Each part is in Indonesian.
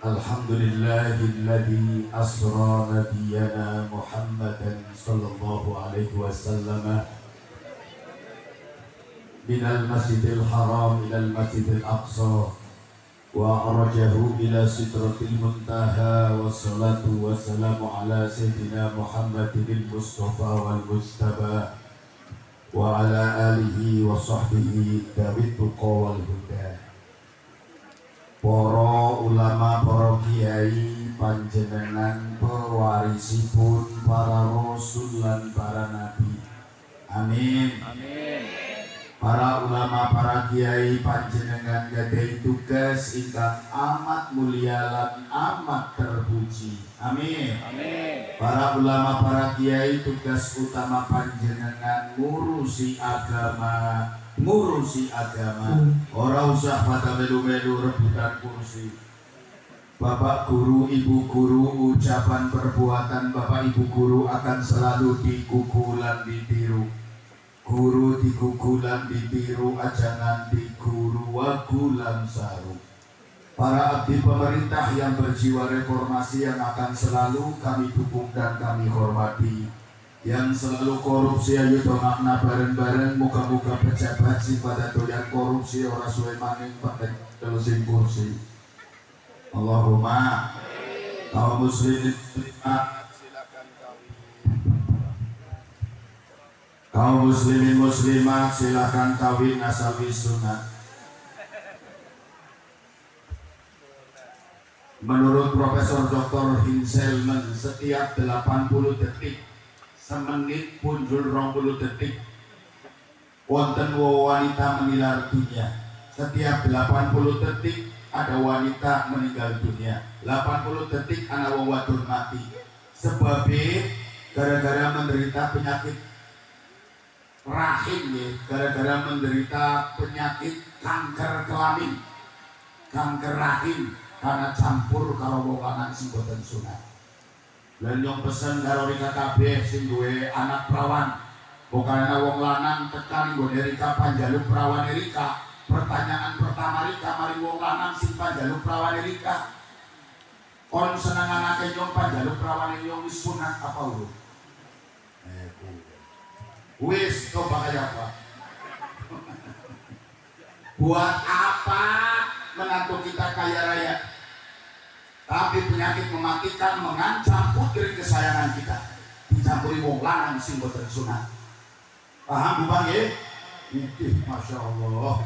Alhamdulillahilladzi asra nabiyyana Muhammadan sallallahu alaihi wasallam minal masjidil haram ilal masjidil aqsa wa arajahu ila sidratil muntaha wassalatu wassalamu ala sayyidina Muhammadin mustafa wal mujtaba wa ala alihi wa sahbihi dawit tuqa wal huda. Para ulama, para kiai panjenengan pewarisipun para rasul lan para nabi. Amin. Amin. Para ulama, para kiai panjenengan gadai tugas ingkang amat mulia lan amat terpuji. Amin. Amin. Para ulama, para kiai tugas utama panjenengan ngurusi agama. Ora usah pada melu-melu rebutan kursi. Bapak guru, ibu guru, ucapan perbuatan bapak ibu guru akan selalu digugulan ditiru. Guru digugulan ditiru, ajangan diguru wagulan saru. Para abdi pemerintah yang berjiwa reformasi yang akan selalu kami dukung dan kami hormati. Yang selalu korupsi ayo do makna bareng-bareng, muka-muka pejabat sing pada doyan korupsi ora suwe maning pada telusing kursi. Allahumma kaum muslimin silakan kaum muslimin muslimat silakan kawin asal sunat. Menurut Profesor Dr. Hinselman, setiap 80 detik semenit punjul 20 detik wonten wanita menilar dunia. Setiap 80 detik ada wanita meninggal dunia. 80 detik ana wong wadon mati. Sebab gara-gara menderita penyakit rahim ya, gara-gara menderita penyakit kanker kelamin, kanker rahim karena campur karo wong lanang sing boten sunat. Lan yang pesen karo Rika kabeh sing duwe anak perawan, bukan wong lanang tekan nggo Rika panjaluk perawan Rika. Pertanyaan pertama Rika mari wong lanang sing panjaluk perawan Rika. Kon seneng anake nyong panjaluk perawan nyong wis sunat apa urut? Wis coba kaya apa? Buat apa menantu kita kaya raya? Tapi penyakit mematikan mengancam putri kesayangan kita dicampuri wong lanang sing boten sunat. Paham Bupang nggih? Nggih, masyaallah.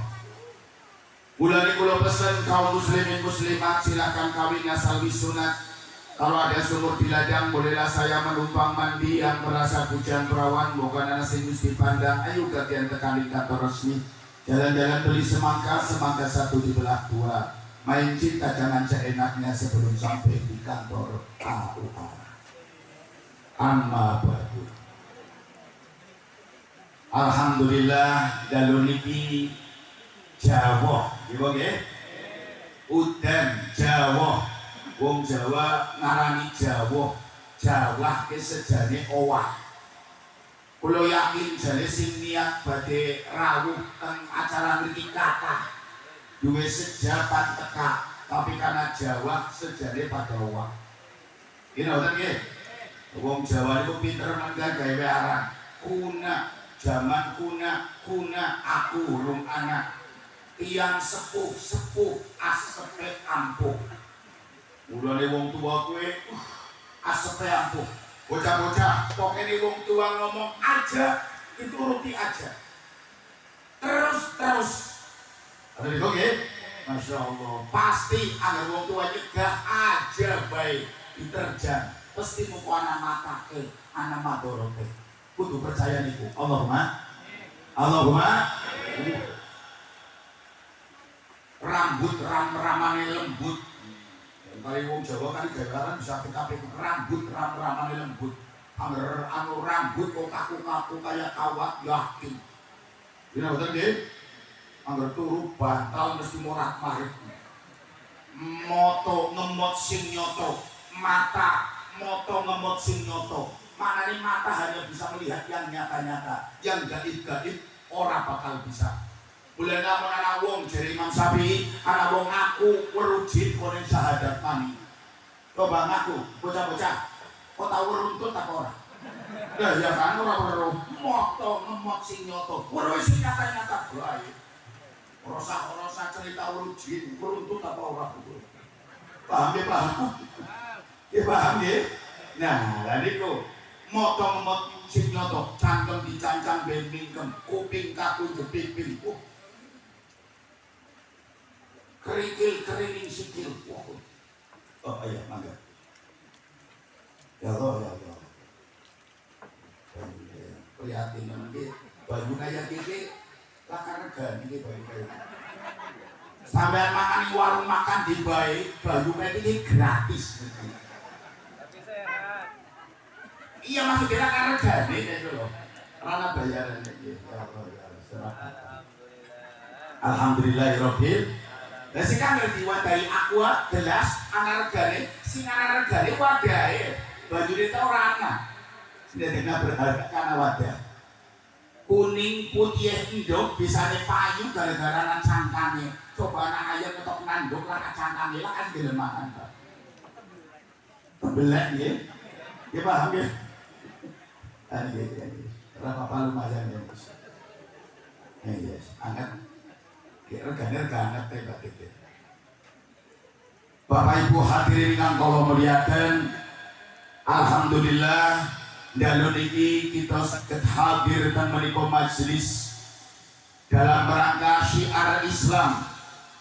Mulane kula pesen kaum muslimin muslimat silakan kawin asal sunat. Kalau ada sumur di ladang bolehlah saya menumpang mandi. Yang merasa pujian perawan bukan anak sing wis dipandang, ayo gantian tekan di kantor resmi. Jalan-jalan beli semangka satu dibelah dua. Main cinta jangan seenaknya sebelum sampai di kantor KUA. Amma ba'du. Alhamdulillah dalu niki Jawa, nggih. Udan Jawa. Wong Jawa ngarani Jawa. Jawa ke sejane owah. Kula yakin jane sing niat badhe rawuh teng acara niki kathah. Duwe sejapan teka, tapi karena Jawa sejane pada owah. Ini ngoten nggih. Wong Jawa niku pinter menggah gawe aran. Kuna, zaman kuna aku urung anak. Tiang sepuh asepe ampuh. Mulane wong tua kowe asepe ampuh. Bocah-bocah pokoknya wong tua ngomong aja, dituruti aja. Terus. Ada itu nggih? Masya Allah. Pasti agar wong tua nyegah aja baik diterjang. Pasti muku anak matake, anak madorote. Kudu percaya niku. Allahumma. Rambut ramane lembut. Kali wong Jawa kan gagaran bisa PKP rambut ramane lembut. Angger anu rambut kok kaku-kaku kayak kawat yakin. Ini betul nggih? Angger turu bantal mesti morat-marit. Moto ngemot sing nyoto, mata moto ngemot sing nyoto. Manane mata hanya bisa melihat yang nyata-nyata, yang gaib-gaib ora bakal bisa. Bulan lamun ana wong jare Imam Syafi'i, ana wong ngaku werujin konen syahadat mani. Coba ngaku, bocah-bocah, kok tau weruntut apa ora? Lah ya kan ora weruh, moto ngemot sing nyoto. Weruh sing nyata-nyata bae. Rosa cerita werujin, weruntut apa ora? Paham ya, paham? Ya paham ya? Nah, lha niku moto ngemot sing nyoto, cangkem dicancang ben mingkem, kuping kaku jepiping. Kerikil keriling sikil. Oh iya, mangga. Ya Allah, ya Allah. Prihatin nanti baju kayak gini, lakar rega nih baju kayak. Sampai makan di warung makan di baik, baju kayak gini gratis. Tapi sehat. Iya maksudnya lakar rega nih itu loh. Karena bayarannya gitu. Ya Allah, ya Allah. Alhamdulillahirobbil. Lah sing kan ngerti wadai aqua gelas ana regane, sing ana regane wadahe. Bajune ta ora ana. Sindene berharga kana wadah. Kuning putih endok bisane payu gara-gara nang cangkange. Coba anak ayam ketok nanduk lah cangkange lah kan gelemahan, Pak. Belek nggih. Nggih paham nggih? Nggih. Berapa lumayan ya, Mas. Yes, angkat. Regane tembak itu. Bapak Ibu hadirin ingkang kula mulyakaken, alhamdulillah dalu niki kita saged hadir teng menika majelis dalam rangka syiar Islam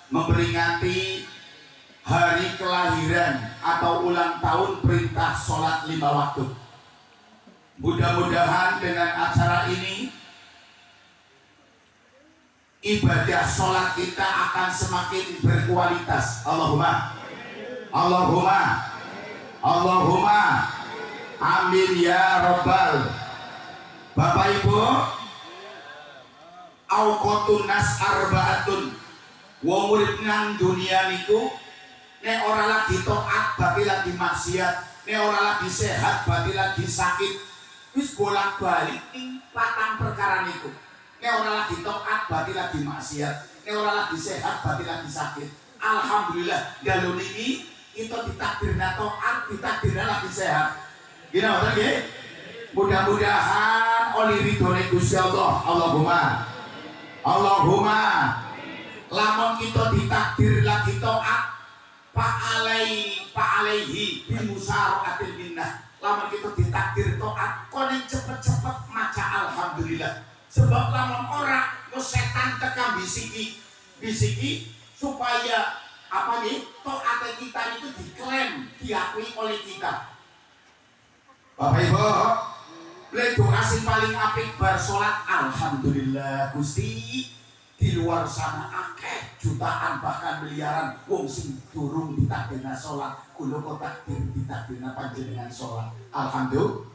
memperingati hari kelahiran atau ulang tahun perintah sholat 5 waktu. Mudah-mudahan dengan acara ini ibadah sholat kita akan semakin berkualitas. Allahumma amin ya rabbal. Bapak Ibu, auqatun nas arbaatun. Wong urip nang dunia niku nek ora lagi taat berarti lagi maksiat, nek ora lagi sehat berarti lagi sakit. Wis bolak-balik ning patang perkara niku. Nek ora lagi taat berarti lagi maksiat, nek ora lagi sehat berarti lagi sakit. Alhamdulillah dalu niki kita ditakdirna taat, ditakdirna lagi sehat. Gina ngoten nggih? Mudah-mudahan oleh ridhone Gusti Allah. Allahumma lamun kita ditakdir lagi taat Pak alaihi bimusaratil minnah. Lamun kita ditakdir taat konen cepet-cepet maca alhamdulillah. Sebab lamun ora setan tekan bisiki supaya apa nih taat kita itu diklaim diakui oleh kita. Bapak Ibu, doa sing paling apik bar salat alhamdulillah Gusti. Di luar sana akeh jutaan bahkan miliaran wong sing durung ditakdirna salat, kula kok takdir ditakdirna panjenengan salat. Alhamdulillah.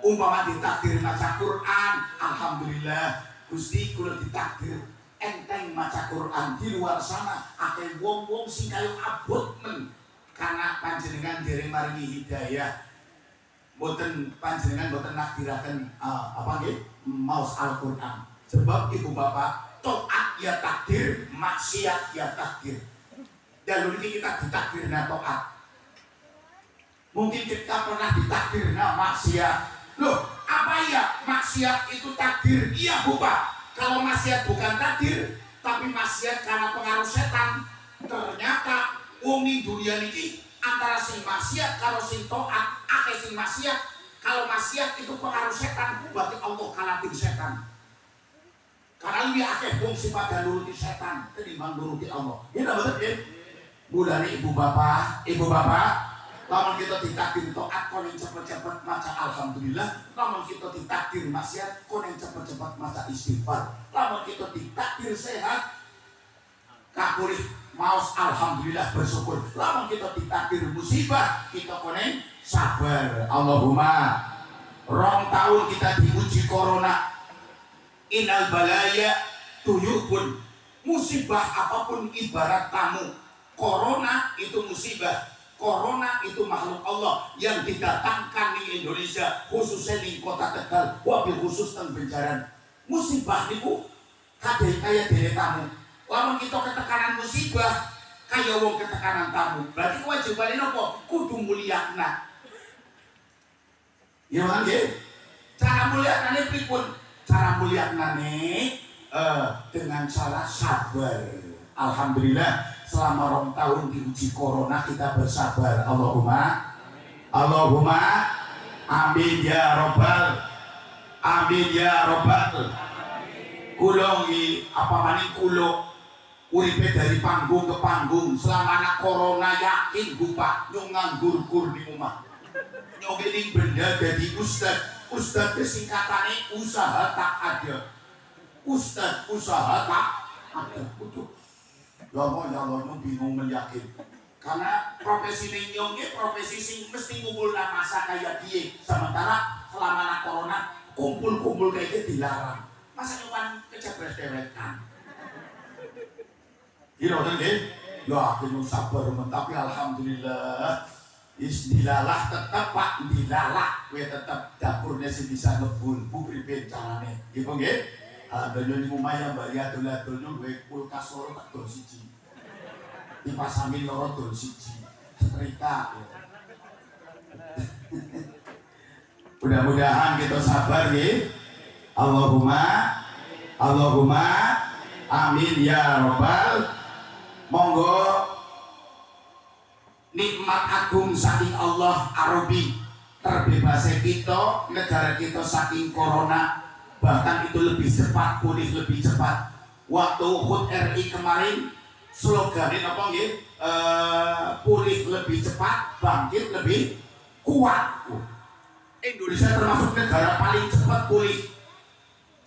Umpama ditakdir maca Quran, alhamdulillah Gusti kula ditakdir enteng maca Quran. Di luar sana akeh wong-wong sing kaya abot men karena panjenengan dereng maringi hidayah. Boten panjenengan boten nakdiraken apa nggih maos Al-Qur'an. Sebab Ibu Bapak taat ya takdir, maksiat ya takdir. Dan ini kita ditakdirna taat. Mungkin kita pernah ditakdirna maksiat. Loh, apa ya maksiat itu takdir? Iya Bapak. Kalau maksiat bukan takdir, tapi maksiat karena pengaruh setan. Ternyata wong ning dunia niki antara sing maksiat kalau sing taat, akeh sing maksiat. Kalau maksiat itu pengaruh setan, berarti Allah kalahin setan. Karena lebih akeh wong sing pada nuruti setan ketimbang nuruti Allah. Ini betul ya? Mulane Ibu Bapak, lamun kita ditakdir taat konen cepet-cepet maca alhamdulillah, lamun kita ditakdir maksiat konen cepet-cepet maca istighfar. Lamun kita ditakdir sehat kapulih maos alhamdulillah bersyukur. Lamun kita ditakdir musibah kita konen sabar. Allahumma. 2 tahun kita diuji corona. Inal balaya tuyubun. Musibah apapun ibarat tamu. Corona itu musibah. Corona itu makhluk Allah yang didatangkan di Indonesia, khususnya di kota Tegal, wabil khusus teng Benjaran. Musibah niku kadhe kaya dene tamu. Lamun kita ketekanan musibah kaya wong ketekanan tamu. Berarti kewajibane napa? Kudu mulyakna. Ya nggih. Cara mulyaknane pripun? Cara mulyaknane dengan cara sabar. Alhamdulillah selama 2 tahun diuji corona kita bersabar. Allahumma amin ya robbal, amin ya robbal. Kulo nggih apa maning kulo uripe dari panggung ke panggung selama anak corona yakin Bapak nyong nganggur-gur di rumah. Nyong ini benda jadi ustad ke singkatane usaha tak ada. Ustad usaha tak ada. Betul. Ya Allah nyong bingung menyakin. Karena profesi nyong ini profesi sing mesti ngumpul masa kayak dia. Sementara selama anak corona kumpul-kumpul kayak gitu dilarang. Masa nyuman kecebres-dewekan. Iya kan nggih? Ya aku sabar tapi alhamdulillah dilalah tetep Pak, dilalah kowe tetep dapurnya sing bisa ngebul. Bu priben carane? Nggih Po nggih? Donya niku maya mbari adol-adol kowe kulkas loro tak dol siji. Kipas angin loro dol siji. Setrika. Mudah-mudahan kita sabar nggih. Allahumma amin ya robbal. Monggo nikmat agung saking Allah Arabi terbebasnya kita negara kita saking corona, bahkan itu lebih cepat pulih lebih cepat. Waktu HUT RI kemarin slogannya apa nggih? Pulih lebih cepat, bangkit lebih kuat. Indonesia termasuk negara paling cepat pulih.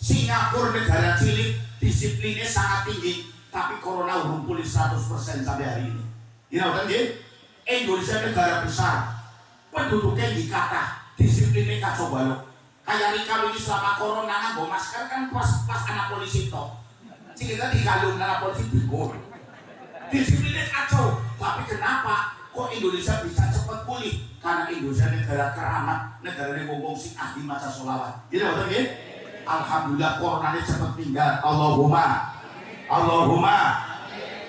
Singapura negara cilik disiplinnya sangat tinggi, tapi corona belum pulih 100% sampai hari ini. You know kan nggih? Indonesia negara besar, penduduknya dikata, disiplinnya kacau balau. Kayak kami ini selama corona nganggo masker kan pas anak polisi toh. Kita digalung anak polisi bingung. Disiplinnya kacau, tapi kenapa kok Indonesia bisa cepat pulih? Karena Indonesia negara keramat, negara yang ngomong sing ahli maca sholawat. Gitu betul nggih? Alhamdulillah coronanya cepat tinggal. Allahumma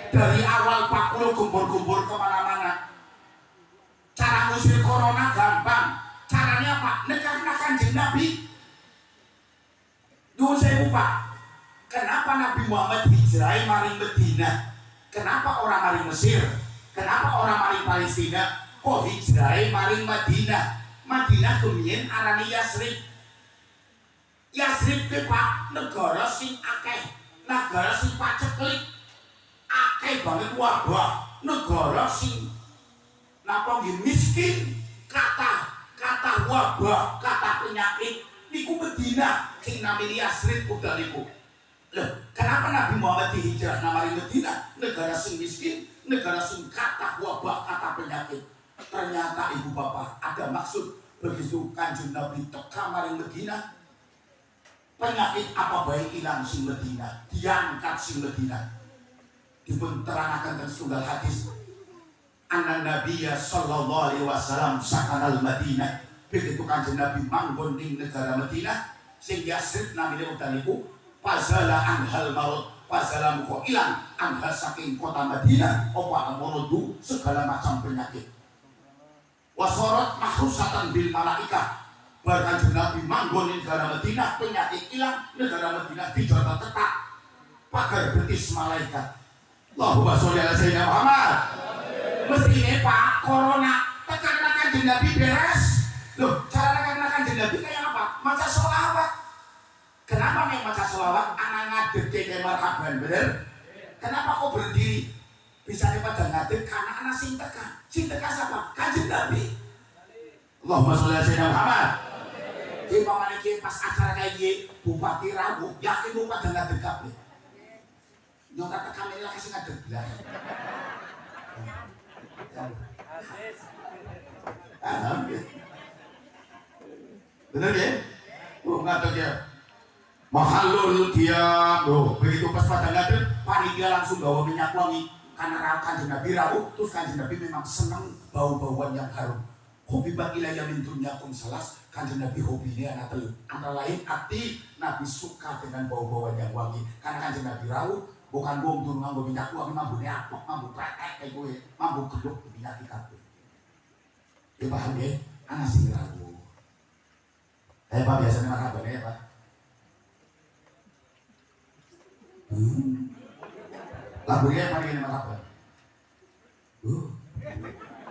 dari awal Pak Kulo kumpul-kumpul kemana-mana. Cara ngusir corona gampang. Caranya apa? Negara Kanjeng Nabi. Nyuwun sewu Pak. Kenapa Nabi Muhammad hijrah maring Madinah? Kenapa orang maring Mesir? Kenapa orang maring Palestina? Kok hijrah maring Madinah? Madinah kemudian arani Yasrib. Yasrib ke Pak negara sing akeh, negara sing paceklik, akeh banget wabah, negara sing napa nggih miskin, kata wabah, kata penyakit niku Madinah sing namine Yasrib udah niku. Loh, kenapa Nabi Muhammad dihijrah namanya Madinah? Negara sing miskin, negara sing kata wabah, kata penyakit. Ternyata ibu bapak ada maksud begitu Kanjeng Nabi teka maring Madinah. Penyakit apa baik hilang sing Madinah, diangkat sing Madinah. Dipun terangkan dan setunggal hadis. Anna Nabiya sallallahu alaihi wasallam sakanal Madinah. Begitu Kanjeng Nabi manggon ning negara Madinah, sing Yasrib namine udan niku pasala anhal maut, pasala muko ilang anhal saking kota Madinah, apa monodu segala macam penyakit. Wasorot mahrusatan bil malaikah. Kanjeng Nabi manggon di negara Madinah, penyakit hilang, negara Madinah dijaga ketat pagar betis malaikat. Allahumma sholli ala sayyidina Muhammad. Mestine Pak corona tekan Kanjeng Nabi beres. Loh, cara tekan Kanjeng Nabi kayak apa? Maca sholawat. Kenapa nih maca sholawat? Anak ngadeg kayak marhaban, bener? Kenapa kok berdiri? Bisa pada ngadeg karena anak sing tekan. Sing tekan siapa? Kanjeng Nabi. Allahumma sholli ala sayyidina Muhammad. Di paman iki pas acara kayak gini, bupati rawuh, yakin lu pada ngadeg kabeh. Nyong kata kami lagi sing ngadeg belas. Alhamdulillah. Bener ya? Ngadeg ya. Mahalul dia, begitu pas pada ngadeg, panitia langsung bawa minyak wangi karena Kanjeng Nabi rawuh, terus Kanjeng Nabi memang senang bau-bauan yang harum. hobi bagilah yang min dunyakum salas. Kanjeng Nabi hobinya anak telu. Antara lain hati Nabi suka dengan bau-bauan yang wangi. Karena Kanjeng Nabi rawuh bukan wong durung nganggo minyak wangi, mambu apok, mambu pretek kayak gue, mambu geduk minyak kabeh. Ya paham ya? Anak sing rawuh. Pak biasanya marhaban ya Pak. Lagunya apa ini marhaban?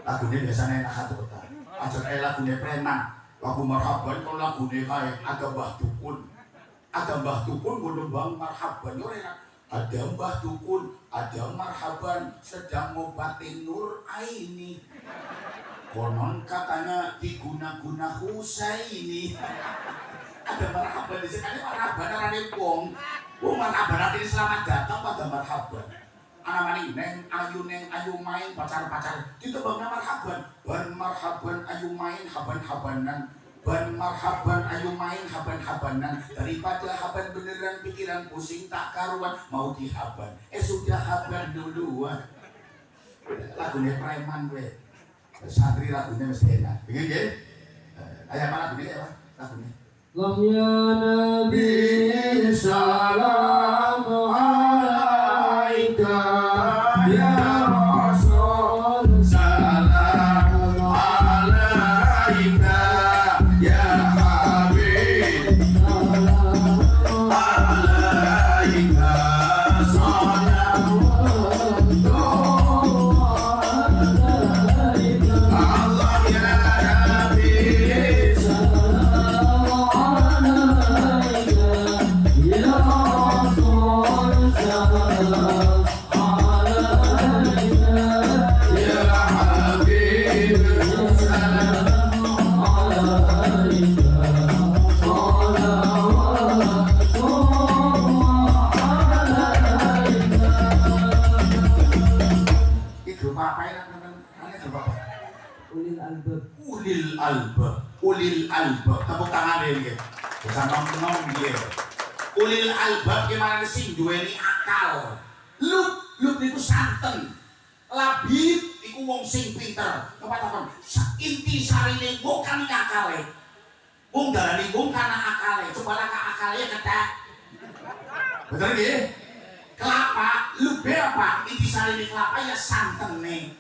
Lagunya biasanya enak hati kota. Ajar lagunya preman. Lagu marhaban kalau lagunya kayak ada Mbah Dukun. Ada Mbah Dukun gue marhaban enak. Ada Mbah Dukun, ada marhaban sedang ngobatin Nur Aini. Konon katanya diguna-guna Husaini. Ada marhaban di sini, marhaban arane wong. Wong marhaban artinya selamat datang pada marhaban. Anak maning neng ayu main pacar-pacar. Kita bangga marhaban. Ban marhaban ayu main haban-habanan. Ban marhaban ayu main haban-habanan. Daripada haban beneran pikiran pusing tak karuan mau dihaban. Sudah haban duluan. Lagunya preman gue. Santri lagunya mesti enak. Begini ya? Ayah apa lagunya ya Pak? Lagunya. Ya Nabi salam alaika ya Rasul Salam alaika ya Habib. salam Alaika Allah ya Nabi. Ulil albab, tepuk tangan ya, bisa nong dia. Ulil albab gimana sih duweni akal. Lu niku santen, labib iku wong sing pinter. Kepatakon inti sarine wong kan akale. Wong darani wong kana akale, coba lah akale ketek. Betul nggih? Kelapa, lube apa? Inti sarine kelapa ya santene.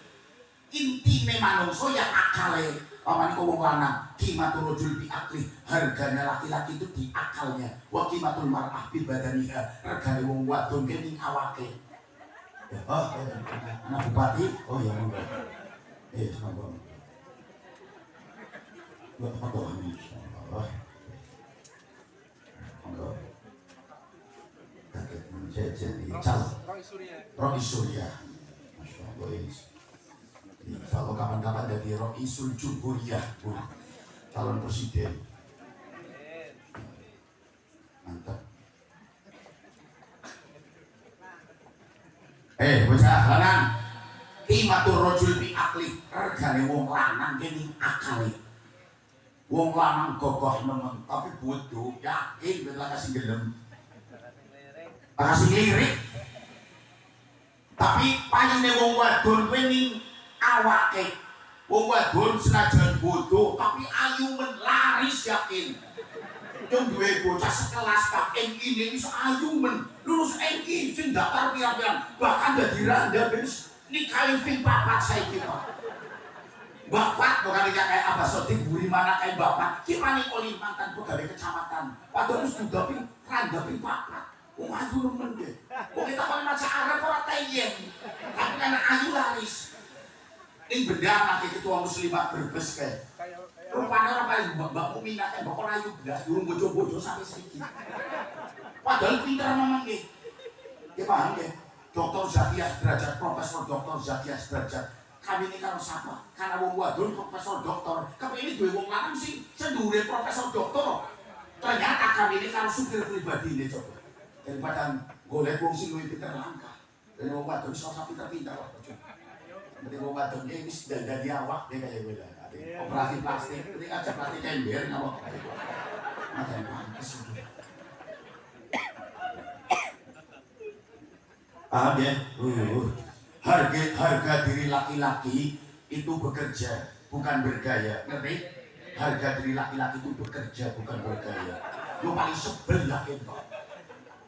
Intine manungsa ya akale. Paman kau wong lanang, kimatul rojul bi akli, harganya laki-laki itu di akalnya. Wa kimatul mar'ah bi badaniha, harganya wong wadon kening awake. Ya, anak bupati, oh ya monggo. Monggo. Monggo insyaallah. Monggo. Kaget menjadi calon. Rois Surya. Masyaallah ini. Kalau kapan-kapan jadi Roisul Jumhuriyah, calon presiden. Mantap. Bocah lanang. Timatur rojul bi akli, regane wong lanang kene akale. Wong lanang gogoh nemen, tapi bodoh, yakin ben kasih gelem. Kasih lirik. Tapi payune wong wadon kuwi awake. Wong wadon senajan bodoh tapi ayu men laris yakin. Yang duwe bocah sekelas Pak Engki ini iso ayu men lulus Engki sing daftar pian-pian bahkan dadi randa ben nikahi ping 4 saiki Pak. Bapak bukan kayak Abah Sodik buri mana kayak bapak gimana kali mantan pegawai kecamatan padahal sudah ping randa ping 4. Wong ayu nemen deh. Wong kita kan maca Arab ora tayeng. Tapi kan ayu laris. Ini benda lagi ketua muslimat berbes kayak rupanya orang paling mbak Muminah kayak bakal ayu belas durung bojo-bojo sampai sedikit padahal pintar memang nih ya paham ya Dr. Zakias Derajat, Profesor Dr. Zakias Derajat kami ini kalau siapa? Karena wong wadon Profesor Doktor kami ini dua wong lanang sih sendiri Profesor Doktor ternyata kami ini kalau supir pribadi ini coba daripada golek wong sing luwih pinter langka dan wong wadon iso pinter-pinter lah nanti mau ngadon ini sudah jadi awak dia kayak gue lah operasi plastik ini aja plastik ember ngawak kayak gue ada yang pantas paham ya harga diri laki-laki itu bekerja bukan bergaya, ngerti? Harga diri laki-laki itu bekerja, bukan bergaya. Lu paling sebel yakin kok.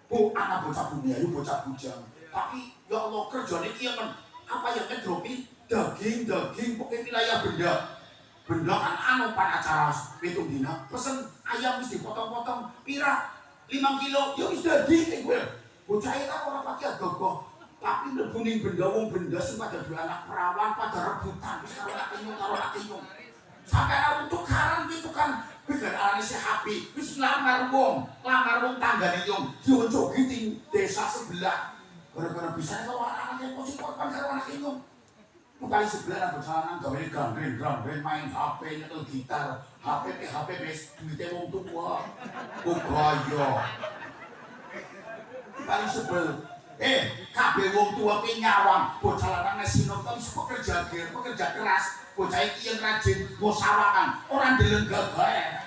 Bu, anak bocah dunia, lu bocah bujang. Tapi ya Allah kerjanya kia men, apa yang ngedropi daging, pokoknya wilayah benda. Benda kan anu pan acara pitung dina, pesen ayam mesti potong-potong, pira 5 kilo, ya wis daging gue. Bocah itu orang pakai gogoh, tapi lebuning benda wong benda sing pada dua anak perawan pada rebutan, wis karo lak inyung. Sampai aku tukaran gitu kan, bikin arane si Happy, wis lamar wong tanggane nyung, diojogi di desa sebelah. Gara-gara bisa kalau anaknya posisi korban karo anak inyung. Bukan sebelah bersalah gawe gandreng main HP nyetel gitar, HP wis duwite wong tua. Kok gaya. Paling sebel. Kabeh wong tua ki nyawang, bocah lanang sinop kan pekerja keras, bocah iki yang rajin musawakan, ora ndeleng gagahe.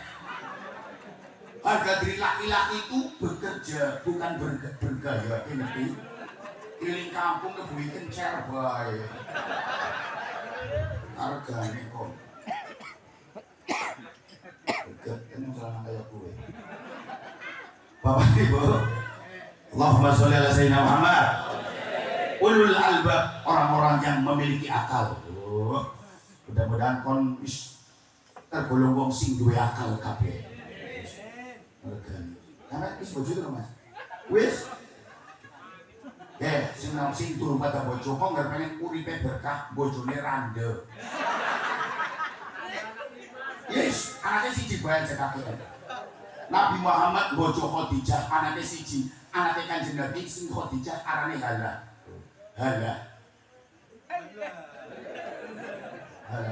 Harga diri laki-laki itu bekerja, bukan bergaya, ngerti? Keliling kampung ngebui kencer bae. Hargane kok. Beget celana kayak gue. Bapak Ibu, Allahumma sholli ala sayyidina Muhammad. Ulul albab, orang-orang yang memiliki akal. Mudah-mudahan kon wis tergolong wong sing duwe akal kabeh. Hargane. Karena wis bojo to Mas. Wis sing turu pada bojo kok nggak pengen uripe berkah, bojone rande. Yes, anaknya siji bae cekake. Nabi Muhammad bojo Khadijah, anaknya siji, anaknya Kanjeng Nabi sing Khadijah arane Hala.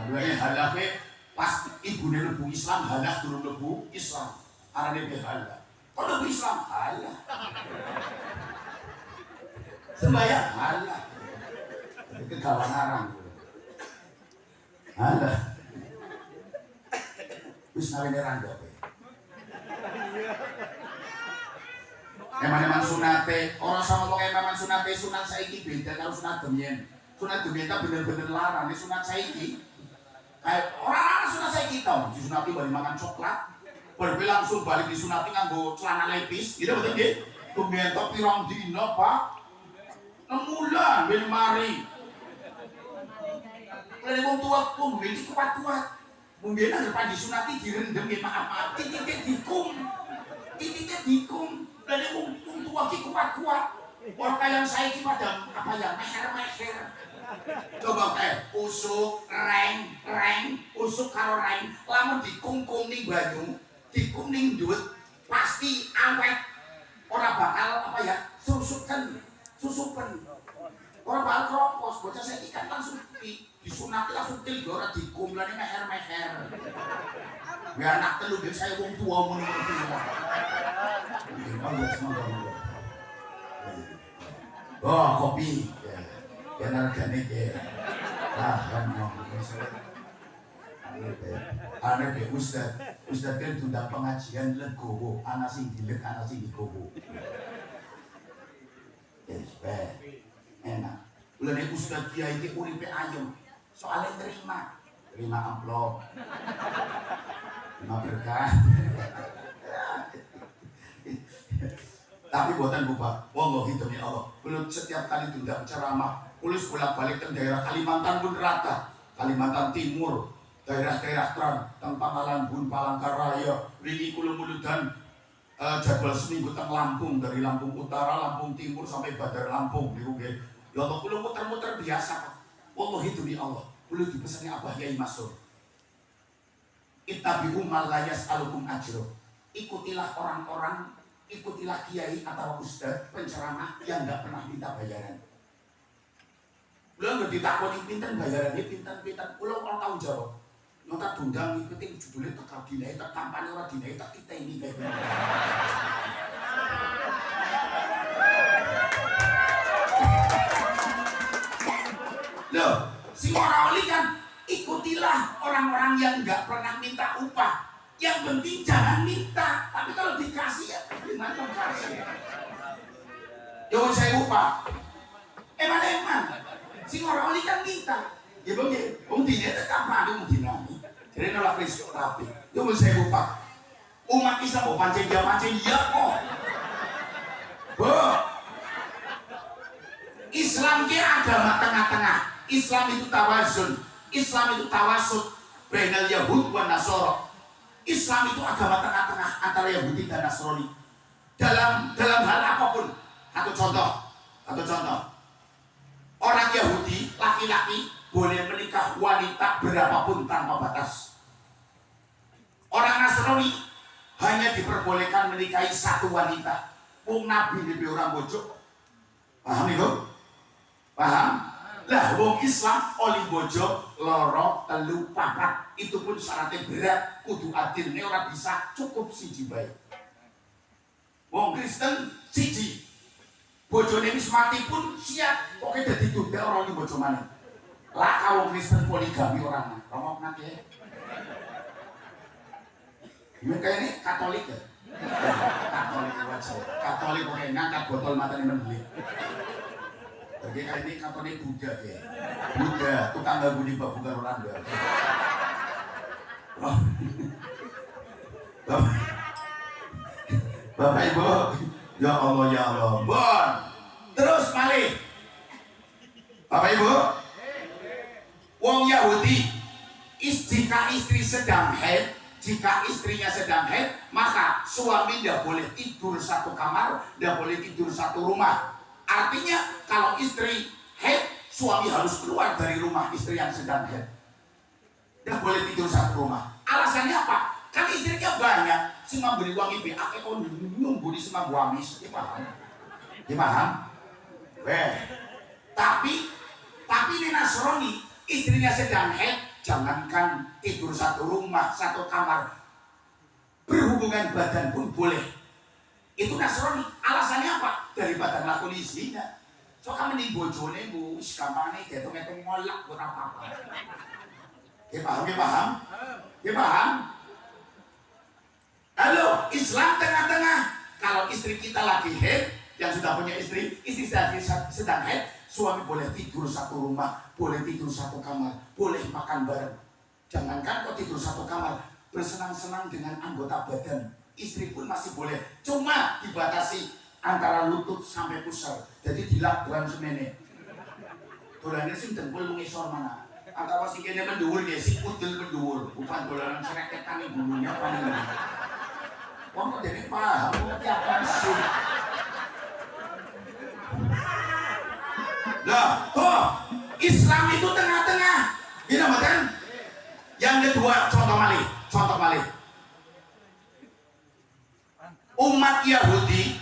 Mulane Hala ke pas ibune lebu Islam, Hala durung lebu Islam. Arane Hala. Kok lebu Islam? Hala. Sembayang halah, kegawan arang, halah, wis nawene randa. Eman-eman sunate, orang sama ngomong eman sunate, sunat saiki beda karo sunat gemien. Sunat gemien ta bener-bener larang, sunat saiki. Kayak orang sunat saiki tau, disunati bari makan coklat, bari langsung balik disunati nganggo celana lepis, gitu betul nggih? Gemien ta pirang dina, Pak? 6 bulan ben mari. Lha wong tua pun iki kuat-kuat. Mungkin nang disunati direndem ya maaf-maaf titik dikum. Lha wong tua ki kuat-kuat. Orang kaya saiki pada apa ya meher-meher. Coba kayak usuk, usuk karo reng, lamun dikungkung ning banyu, dikum ning ndut, pasti awet. Ora bakal apa ya susukan. Orang bakal kropos, bocah saya ikan langsung disunati langsung til, ora dikumlani meher-meher. Biar anak telu biar saya wong tua mau ngerti lah. Oh kopi, ya organik ya. Kan mau anak deh Ustad kan tunda pengajian legowo, anak sing dilek, anak sing digowo. Enak. Ulane Ustaz Kiai iki uripe ayem. Soale terima amplop. Terima berkah. Tapi buatan Bapak, wallahi demi Allah, belum setiap kali tunda ceramah, tulis bolak-balik ke daerah Kalimantan pun rata. Kalimantan Timur, daerah-daerah Pangkalan Bun, Palangkaraya, Riki Kulumuludan, jadwal seminggu teng Lampung, dari Lampung Utara, Lampung Timur sampai Badar Lampung di Ruge. Ya Allah, kulo muter-muter biasa. Wallahi demi Allah, kulo dipesani Abah Yai Masur. Ittabi'u ma la yas'alukum ajro. Ikutilah orang-orang, ikutilah kiai atau ustaz penceramah yang enggak pernah minta bayaran. Kulo enggak ditakoni pinten bayarannya, pinten. Kulo ora tahu jawab. Nota tunggang ikutin judulnya tetap dinai, tetap kampanye orang dinai, tetap kita ini kayak gini. Loh, si Morauli kan ikutilah orang-orang yang nggak pernah minta upah. Yang penting jangan minta, tapi kalau dikasih ya gimana kasih? Jangan saya upah. Emang si Morauli kan minta. Ya bang, dinai tetap ada mau dinai. Tunggu saya lupa. Umat Islam mau pancing dia pancing iya kok. Bu. Islam ki agama tengah-tengah. Islam itu tawazun. Islam itu tawasud bainal Yahud wa Nasara. Islam itu agama tengah-tengah antara Yahudi dan Nasrani. Dalam hal apapun. Satu contoh. Orang Yahudi laki-laki boleh menikah wanita berapapun tanpa batas. Orang Nasrani hanya diperbolehkan menikahi satu wanita. Wong Nabi lebih orang bojo. Paham itu? Paham? Lah wong Islam oli bojo loro telu papat itu pun syaratnya berat kudu adil ini orang bisa cukup siji bae. Wong Kristen siji bojone wis mati pun siap oke dadi tunda orang di bojo maneh. Lah wong Kristen poligami orang ngomong nanti ya. Ini kayaknya Katolik ya? Katolik wajah. Katolik pakai ngangkat botol matanya membeli. Jadi kali ini Katolik Buddha ya. Buddha, tukang gak budi babu karo randa. Bapak Ibu, ya Allah. Bon. Terus malih. Bapak Ibu, wong Yahudi, jika istri sedang haid, jika istrinya sedang haid, maka suami tidak boleh tidur satu kamar, tidak boleh tidur satu rumah. Artinya kalau istri haid, suami harus keluar dari rumah istri yang sedang haid. Tidak boleh tidur satu rumah. Alasannya apa? Kan istrinya banyak, cuma beri uang ibu, aku kau nunggu di semua buamis, dia paham? Tapi ini Nasrani, istrinya sedang haid, jangankan tidur satu rumah, satu kamar, berhubungan badan pun boleh. Itu Nasrani. Alasannya apa? Daripada ngelakuin istrinya. So kamu nih bojone bu, gampangnya hitung-hitung ngolak buat apa-apa. Dia paham? Halo, Islam tengah-tengah. Kalau istri kita lagi haid, yang sudah punya istri sedang haid, suami boleh tidur satu rumah, boleh tidur satu kamar, boleh makan bareng. Jangankan kok tidur satu kamar, bersenang-senang dengan anggota badan. Istri pun masih boleh, cuma dibatasi antara lutut sampai pusar. Jadi dilakukan semene. Dolannya sih dengkul mengisor mana? Antara si kene menduwur ya, si udel menduwur. Bukan dolanan sereketan yang bulunya paling. Wong kok jadi paham, ngerti apa sih? Nah, tuh Islam itu tengah-tengah. Ini kan? Yang kedua, contoh malih. Umat Yahudi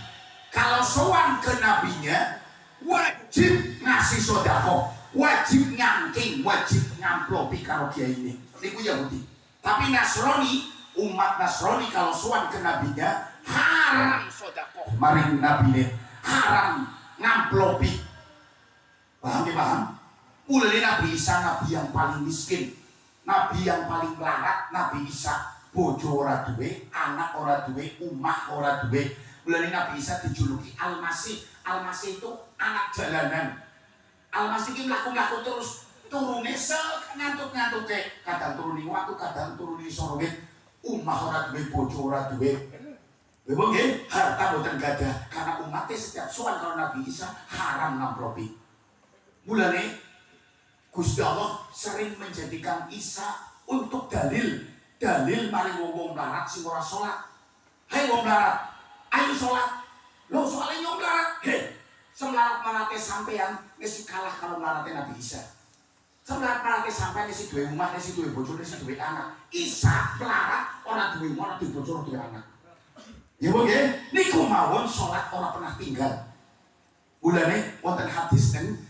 kalau sowan ke nabinya wajib ngasih sodako, wajib nyangking, wajib ngamplopi karo kiai ini. Itu Yahudi. Tapi Nasrani, umat Nasrani kalau sowan ke nabinya haram sodako, maring nabinya haram ngamplopi. Paham? Mulai Nabi Isa, nabi yang paling miskin, nabi yang paling melarat, Nabi Isa. Bojo ora duwe, anak ora duwe, umah ora duwe. Mulane Nabi Isa dijuluki Al-Masih. Al-Masih itu anak jalanan. Al-Masih iki mlaku-mlaku terus turune ngantuk-ngantuke. Kadang turuni watu, kadang turuni sorowit. Umah ora duwe, bojo ora duwe. Lha nggih, harta boten gadah karena umatnya setiap sowan kalau Nabi Isa haram ngamplopi. Mulane Gusti Allah sering menjadikan Isa untuk dalil mari wong melarat sing ora salat. Hei wong melarat, ayo salat. Lho soalnya nyong melarat. Hei, semelarat-melarate sampean wis kalah kalau melarate Nabi Isa. Semelarat-melarate sampean wis duwe omah, wis duwe bojo, wis duwe anak. Isa melarat ora duwe omah, ora duwe bojo, ora duwe anak. Ya nggih, niku mawon salat ora pernah tinggal. Mulane wonten hadis ten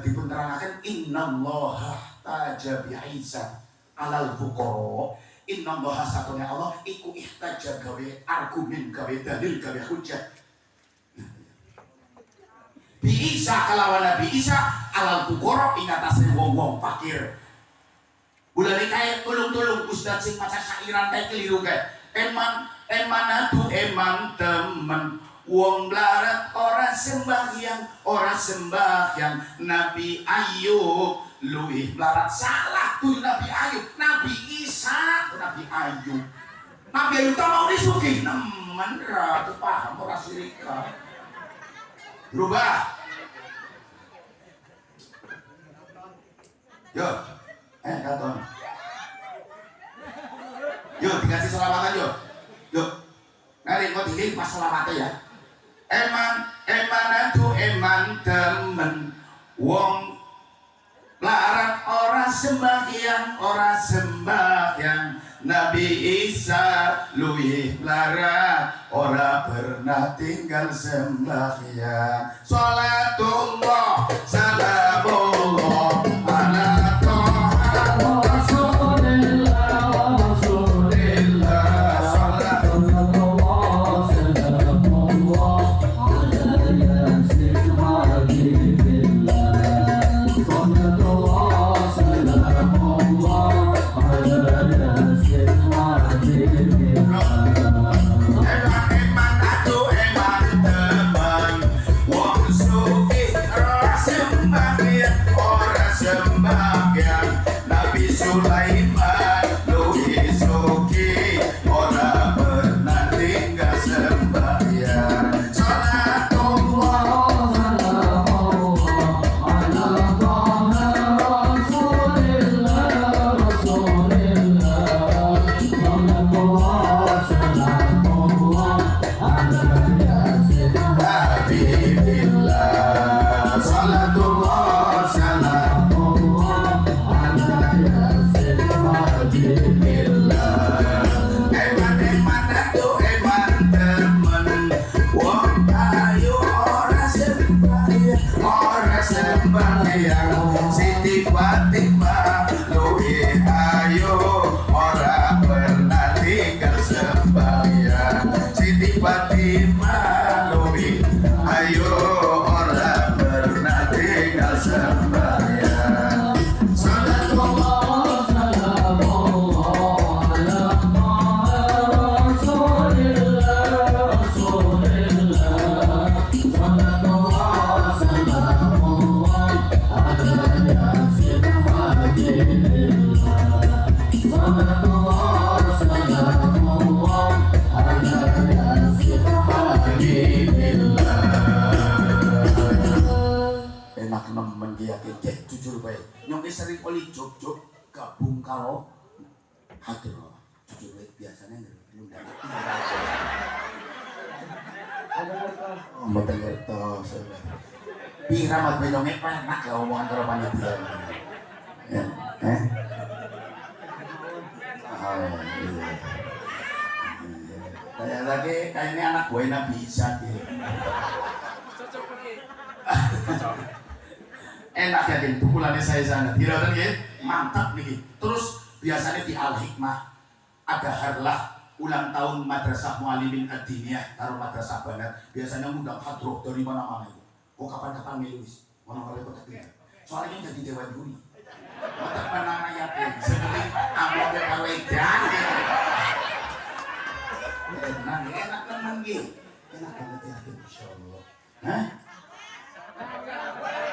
dipunterangaken innallaha taja bi Isa alal fuqara. Inna Allah satune Allah iku ihtaja gawe argumen, gawe dalil, gawe hujjah. Bi Isa kalawan Nabi Isa alal fuqara ing atase wong-wong fakir. Bulane kae tulung-tulung ustaz sing maca syairan kae keliru kae. Emang temen wong melarat ora sembahyang Nabi Ayub luwih melarat. Salah tuh Nabi Ayub, Nabi Isa, Nabi Ayub. Nabi Ayub mau disugih nemen ra paham ora sirik ka. Berubah. Yo, katon. Yo, dikasih selamatan yo. Yo. Nari kok dikasih pas selamatnya ya. Eman temen wong larang ora sembahyang Nabi Isa luwih larang ora pernah tinggal sembahyang. Salatullah salamullah ala Sulaiman luwih sugih ora pernah tinggal sembahyang. Salatullah salamullah ala Taha Rasulillah salatullah salamullah ala Yasin Habibillah. Salatullah salamullah ala Eman temen wong ayu ora sembahyang Siti Fatimah luwih ayu ora pernah tinggal sembahyang. Siti Fatimah luwih ayu ora pernah tinggal sembahyang. Salatullah enak nemen dia kek jujur bae nyong sering oli jog-jog gabung karo hadroh jujur bae biasanya ngundang mboten ngertos pira mat benonge enak lah omongan karo panitia ya kayak lagi kayaknya anak gue Nabi Isa gitu. Enak ya din, pukulannya saya sana. Hirautan gitu, mantap nih. Terus biasanya di Al Hikmah ada harlah ulang tahun Madrasah Muallimin Ad-Diniyah taruh Madrasah Bandar. Biasanya ngundang hadroh dari mana-mana itu. Kok kapan-kapan meluis, mana-mana kota kita. Soalnya ini jadi dewan juri. Otak mana yakin, seperti amplopnya karo edan. Enak teman gitu. Enak banget ya, Insya Allah. Hah?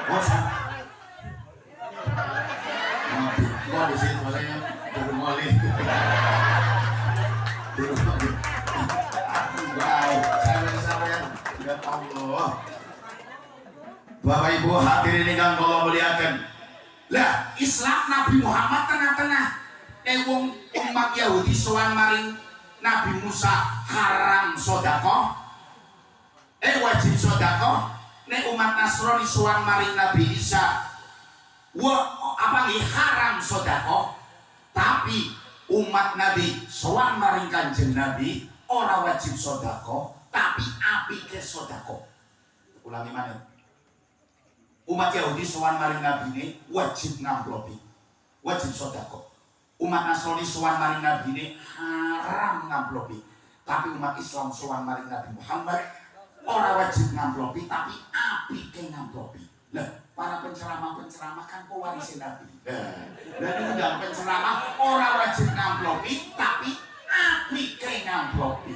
Bosan. Gua di sini makanya turun mali. Baik, saya ya Allah. Bapak Ibu hadirin ingkang kula muliaken. Lah, Islam Nabi Muhammad tengah-tengah. Wong umat Yahudi sowan maring Nabi Musa haram sedekah. Wajib sedekah. Nek umat Nasrani sowan maring Nabi Isa haram sedekah. Tapi umat Nabi sowan maring Kanjeng Nabi ora wajib sedekah, tapi apike sedekah. Ulangi maneh. Umat Yahudi sowan maring Nabi ini wajib ngamplopi, wajib sedekah. Umat Nasrani sowan maring Nabi ini haram ngamplopi. Tapi umat Islam sowan maring Nabi Muhammad ora wajib ngamplopi, tapi apike ngamplopi. Lah, para penceramah-penceramah kan pewaris Nabi. Lah undang penceramah ora wajib ngamplopi, tapi apike ngamplopi.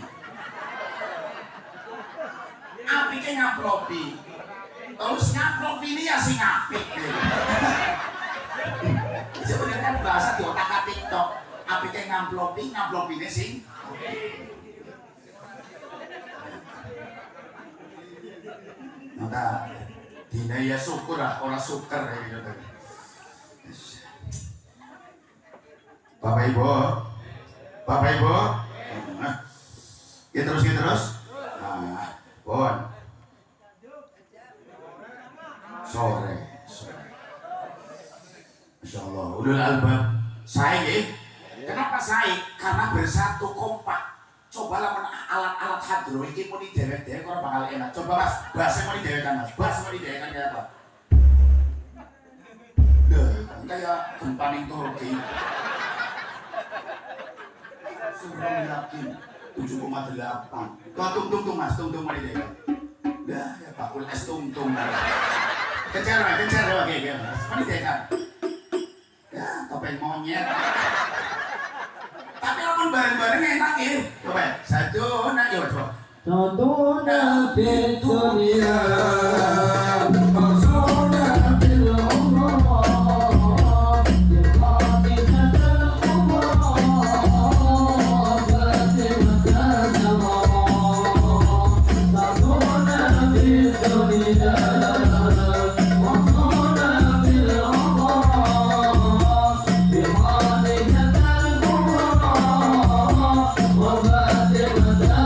Apike ngamplopi. Terus ngamplopi ini ya sing apik. Sebenarnya bahasa di otak TikTok. Apa apike ngamplopi sing maka dina ya syukur lah, orang syukur ya gitu tadi. Bapak Ibu, kita terus. Nah, Bon, sore. Insya Allah, udah albab. Saya ya, kenapa saya? Karena bersatu kompak. Cobalah alat-alat hadro ini mau didewek-dewek kalau bakal enak. Coba mas, bahasa mau didewekan mas, bahasa mau didewekan kayak apa? Kayak gempaning Turki. Suruh yakin 7,8. Tung mas, tung mau didewekan. Dah ya bakul es tung. Kejar ya kayak mas, mau didewekan. Ya topeng monyet. Tapi orang bareng-bareng enak ya. Coba satu nak yo coba. Santuna fid dunya Maksudna fil umrah Yaqatihatal umrah Fatimata zaman Santuna fid dunya Maksudna fil umrah Yaqatihatal umrah Fatimata zaman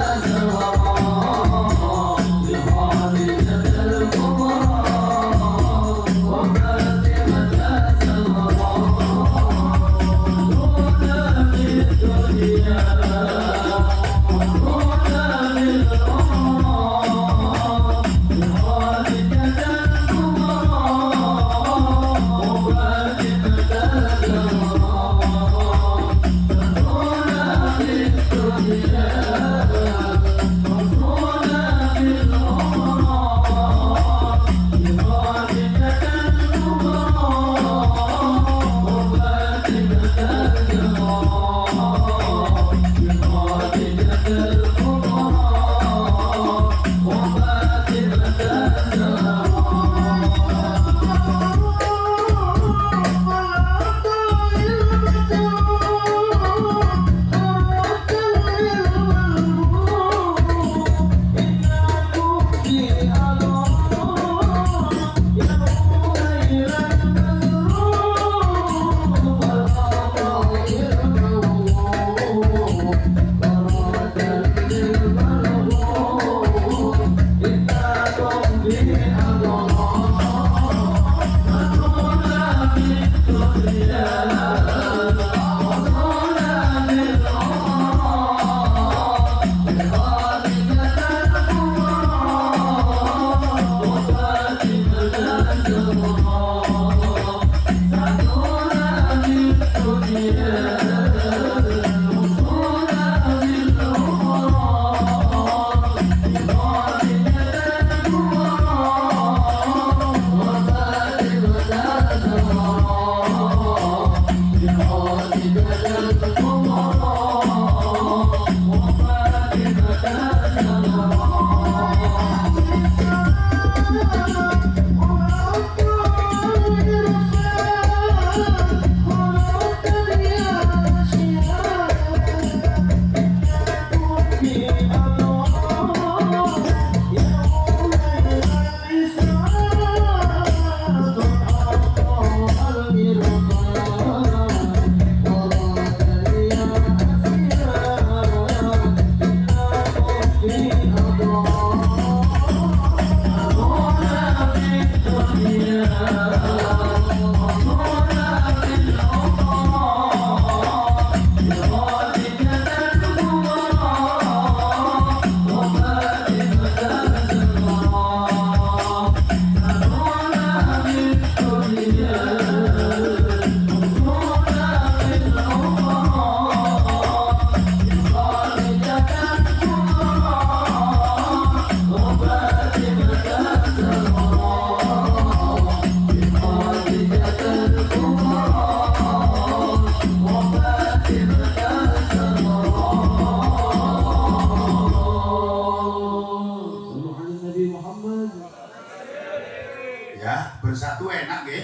bersatu enak ya.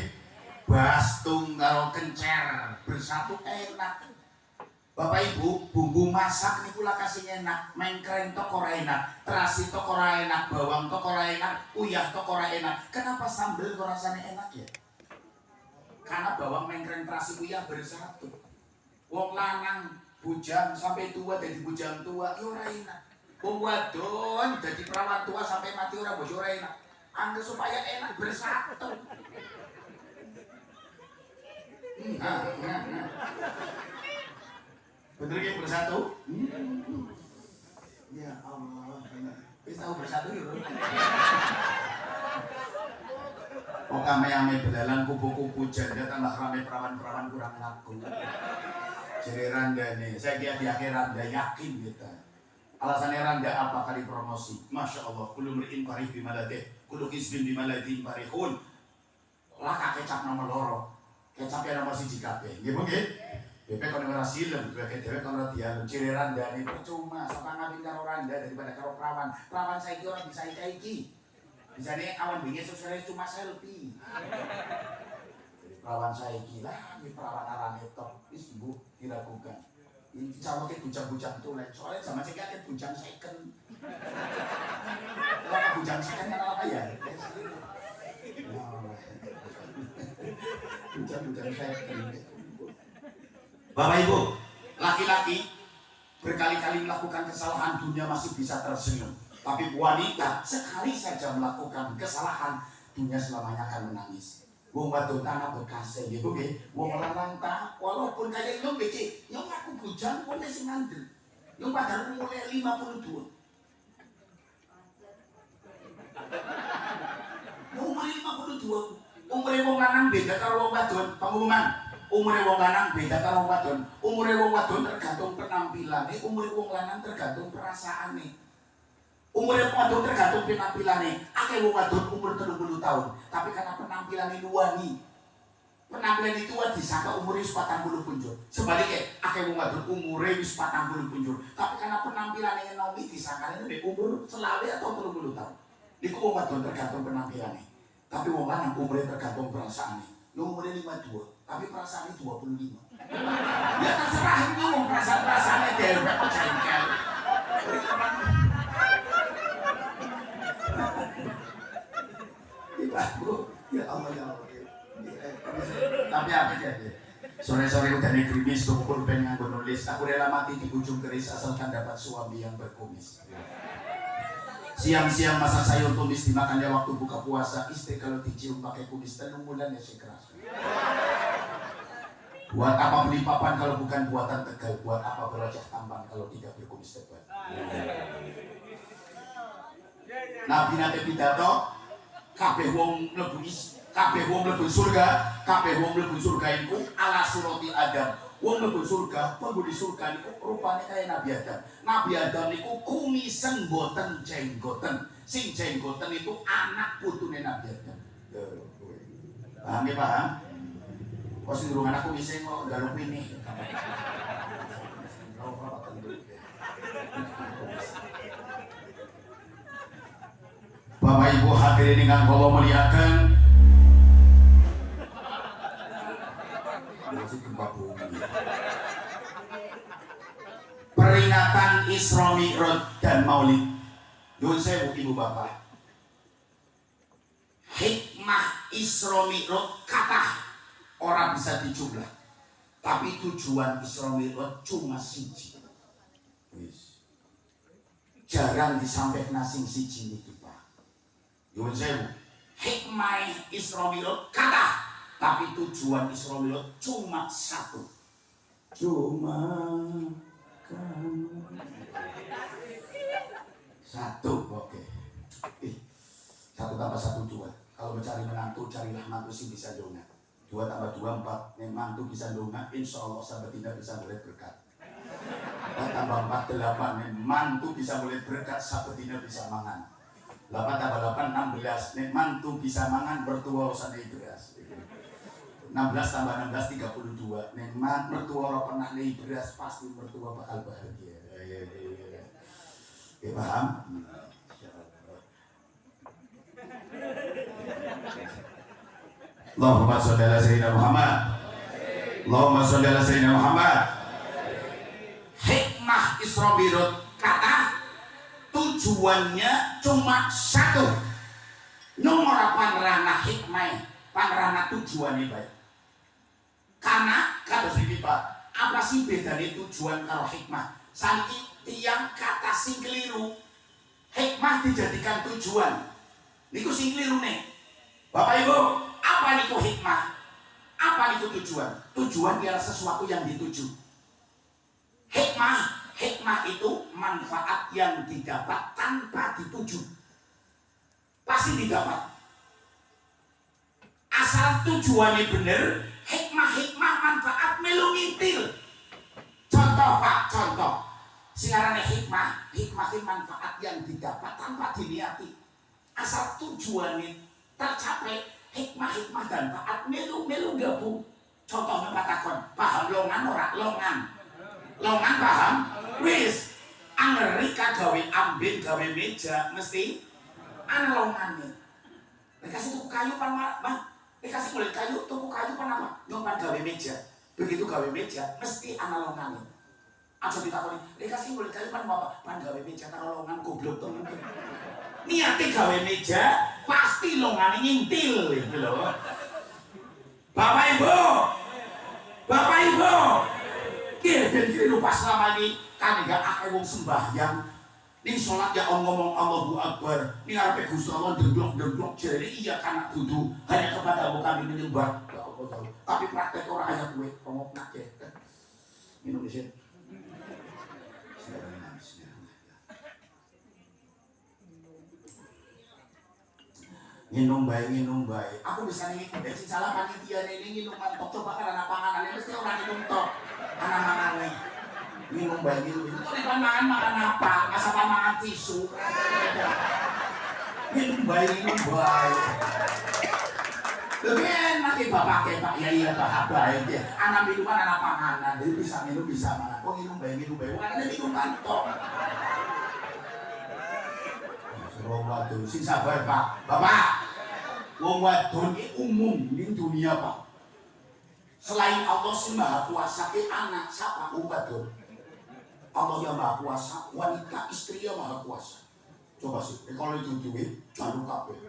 Bastung kalau kencer bersatu enak. Bapak Ibu, bumbu masak niku lah kasih enak, mengkreng tok ora enak, terasi tok ora enak, bawang tok ora enak, uyah tok ora enak. Kenapa sambel kok rasanya enak ya? Karena bawang, mengkreng, terasi, uyah bersatu. Wong lanang bujang sampai tua jadi bujang tua, ya ora enak. Wong wadon jadi perawan tua sampai mati ora bojo ora enak. Angger supaya enak bersatu. Bener ya bersatu? Ya Allah, wis tahu bersatu ya. Oh kame-ame belalang kupu-kupu janda tambah rame perawan-perawan kurang laku. Jadi Randa nih, saya kira di akhir Randa yakin kita. Alasannya Randa apa kali promosi? Masya Allah, kullu mri'in parih bimaladih, kullu hizbin bimaladih parihun. Laka kecap nomor loro, kecapnya nomor siji kabeh. Nggih mungkin? Bebek kono ora silem, bebek dhewe kono dialem. Ciri Randa nih percuma, sapa ngabing karo Randa daripada karo perawan. Perawan saiki ora bisa iki. Bisane awan wingi sukses cuma selfie. Jadi perawan saiki lah, ini perawan arane top, wis Bu dilakukan. Ini sama ke bujang-bujang tulen, soalnya sama cek ke bujang second. Kalau bujang second kan apa ya? Bujang-bujang second. Bapak Ibu, laki-laki berkali-kali melakukan kesalahan dunia masih bisa tersenyum. Tapi wanita sekali saja melakukan kesalahan dunia selamanya akan menangis. Wong wadon tanah bekase gitu nggih. Wong lanang ta walaupun kaya nyong iki, nyong aku bujang pun sing ngandel. Nyong padahal mulai 52. Umur 52. Umure wong lanang beda karo wong wadon. Pengumuman. Umure wong lanang beda karo wong wadon. Umure wong wadon tergantung penampilannya, umure wong lanang tergantung perasaannya. Umure wong wadon tergantung penampilannya. Akeh wong wadon umur 30 tahun, tapi karena penampilannya luwangi. Penampilan itu disangka umure wis 40 punjul. Sebaliknya, akeh wong wadon umure wis 40 punjul, tapi karena penampilannya nomi disangka ini umur selawe atau 30 tahun. Iku wong wadon tergantung penampilannya. Tapi wong lanang umure tergantung perasaannya. Lu umurnya 52, tapi perasaannya 25. Ya terserah itu perasaan-perasaannya dewek kok jengkel. Ya Allah ya Allah. Tapi apa jadi? Sore-sore udah nih krimis, tumpul pen nganggo nulis. Aku rela mati di ujung keris asalkan dapat suami yang berkumis. Siang-siang masak sayur tumis dimakannya waktu buka puasa. Istri kalau dicium pakai kumis tenunggulan ya si keras. Buat apa beli papan kalau bukan buatan Tegal? Buat apa berwajah tampan kalau tidak berkumis tebal? Nabi nate pidato, kabeh wong mlebu surga, kabeh wong mlebu surga iku ala surati Adam. Wong mlebu surga, penghuni surga niku rupane kaya Nabi Adam. Nabi Adam niku kumisen boten jenggoten. Sing jenggoten itu anak putune Nabi Adam. Paham ya paham? Kok sing durung anak kumisen kok garuk ini. Bapak Ibu hadirin ingkang kula muliaken. Peringatan Isra Mi'raj dan Maulid. Nyuwun sewu Ibu Bapak. Hikmah Isra Mi'raj kathah ora bisa dijumlah. Tapi tujuan Isra Mi'raj cuma siji. Wis. Jarang disampaikan sing siji niki, Pak. Nyuwun sewu. Hikmah Isra Mi'raj kathah, tapi tujuan Isra Mi'raj cuma satu. Cuma kamu. Satu, oke. Satu tambah satu dua. Kalau mencari menantu, carilah mantu sih bisa dona. 2 tambah 2 4. Mantu bisa dona, insya Allah sahabat tidak bisa boleh berkat. 4 tambah 4 8. Mantu bisa boleh berkat, sahabat tidak bisa mangan. 8 tambah 8 16. Mantu bisa mangan, bertua usah beras. 16 tambah 16 32. Mertua orang pernah naik beras, pasti mertua bakal bahagia. Ya paham? Allahumma sholli ala sayyidina Muhammad. Allahumma sholli ala sayyidina Muhammad. hikmah Isra Mi'raj kata tujuannya cuma satu. Nomor panerana hikmah, panerana tujuannya baik. Karena kata sini Pak, apa sih bedanya tujuan kalau hikmah? Saniki tiang kata sing keliru. Hikmah dijadikan tujuan. Niku sing keliru nih. Bapak Ibu, apa niku hikmah? Apa niku tujuan? Tujuan ialah sesuatu yang dituju. Hikmah itu manfaat yang didapat tanpa dituju. Pasti didapat. Asal tujuannya benar, hikmah manfaat melu ngintil. Contoh Pak, contoh. Singarane hikmah itu manfaat yang didapat tanpa diniati. Asal tujuannya tercapai, hikmah dan manfaat melu gabung. Contohnya katakan, paham longan ora? Longan paham? Wis, Amerika gawe ambil gawe meja mesti ana longane. Dikasih tuku kayu pan Bang. Dikasih kulit kayu, tuku kayu pan apa? Nyompan gawe meja. Begitu gawe meja mesti ana longane. Aja ditakoni, dikasih kulit kayu pan apa? Pan gawe meja karo longan goblok temen. Niate gawe meja pasti longane ngintil gitu lho. Bapak Ibu. Kira lupa selama ini kan enggak akeh wong sembahyang ning salat ya ngomong Allahu Akbar ning arepe Gusti Allah demblok jare iya kan dudu hanya kepadamu kami menyembah ya Allah tahu tapi praktek ora ayat kowe ngomong nak ya minum dhisik nginum bae aku bisa ngikut sing salah panitia ini nginum mantok coba karena panganan mesti ora nginum tok ana mangane minum bae itu makan apa asal makan tisu minum bae lebih enak ya bapak ya iya bapak ya anak minuman anak panganan jadi bisa minum bisa makan kok minum bae bukan minum mantok wong wadon sing sabar Pak Bapak wong wadon iki umum ning dunia Pak selain Allah sing Maha Kuasa ke anak siapa wong wadon Allah yang Maha Kuasa wanita istri yang Maha Kuasa coba sih kalau itu duwe jaru kabeh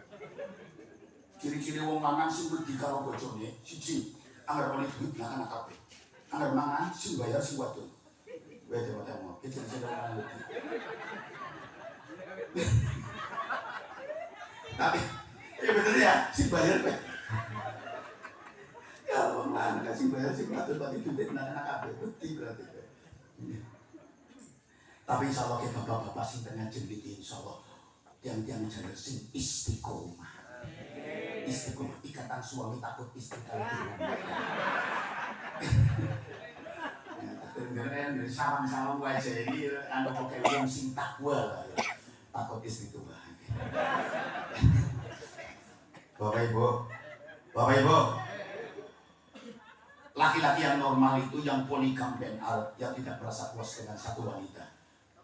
ciri-ciri wong lanang sing wedi karo bojone siji anggar oleh duit lah anak kabeh anggar mangan sing bayar sing wadon wae mau kita sedang tapi bener ya si bayar kan ya orang kasih bayar si wadon tapi duit anak kabeh beti berarti tapi insya Allah kita bapak-bapak sing tengah jendiki insya Allah tiang-tiang jalan sing istiqomah ikatan suami takut istri kalau di rumah keren sama wajah ini anu pakai wong sing takwa lah ya takut istri itu bahagia Bapak Ibu laki-laki yang normal itu yang poligam dan yang tidak merasa puas dengan satu wanita.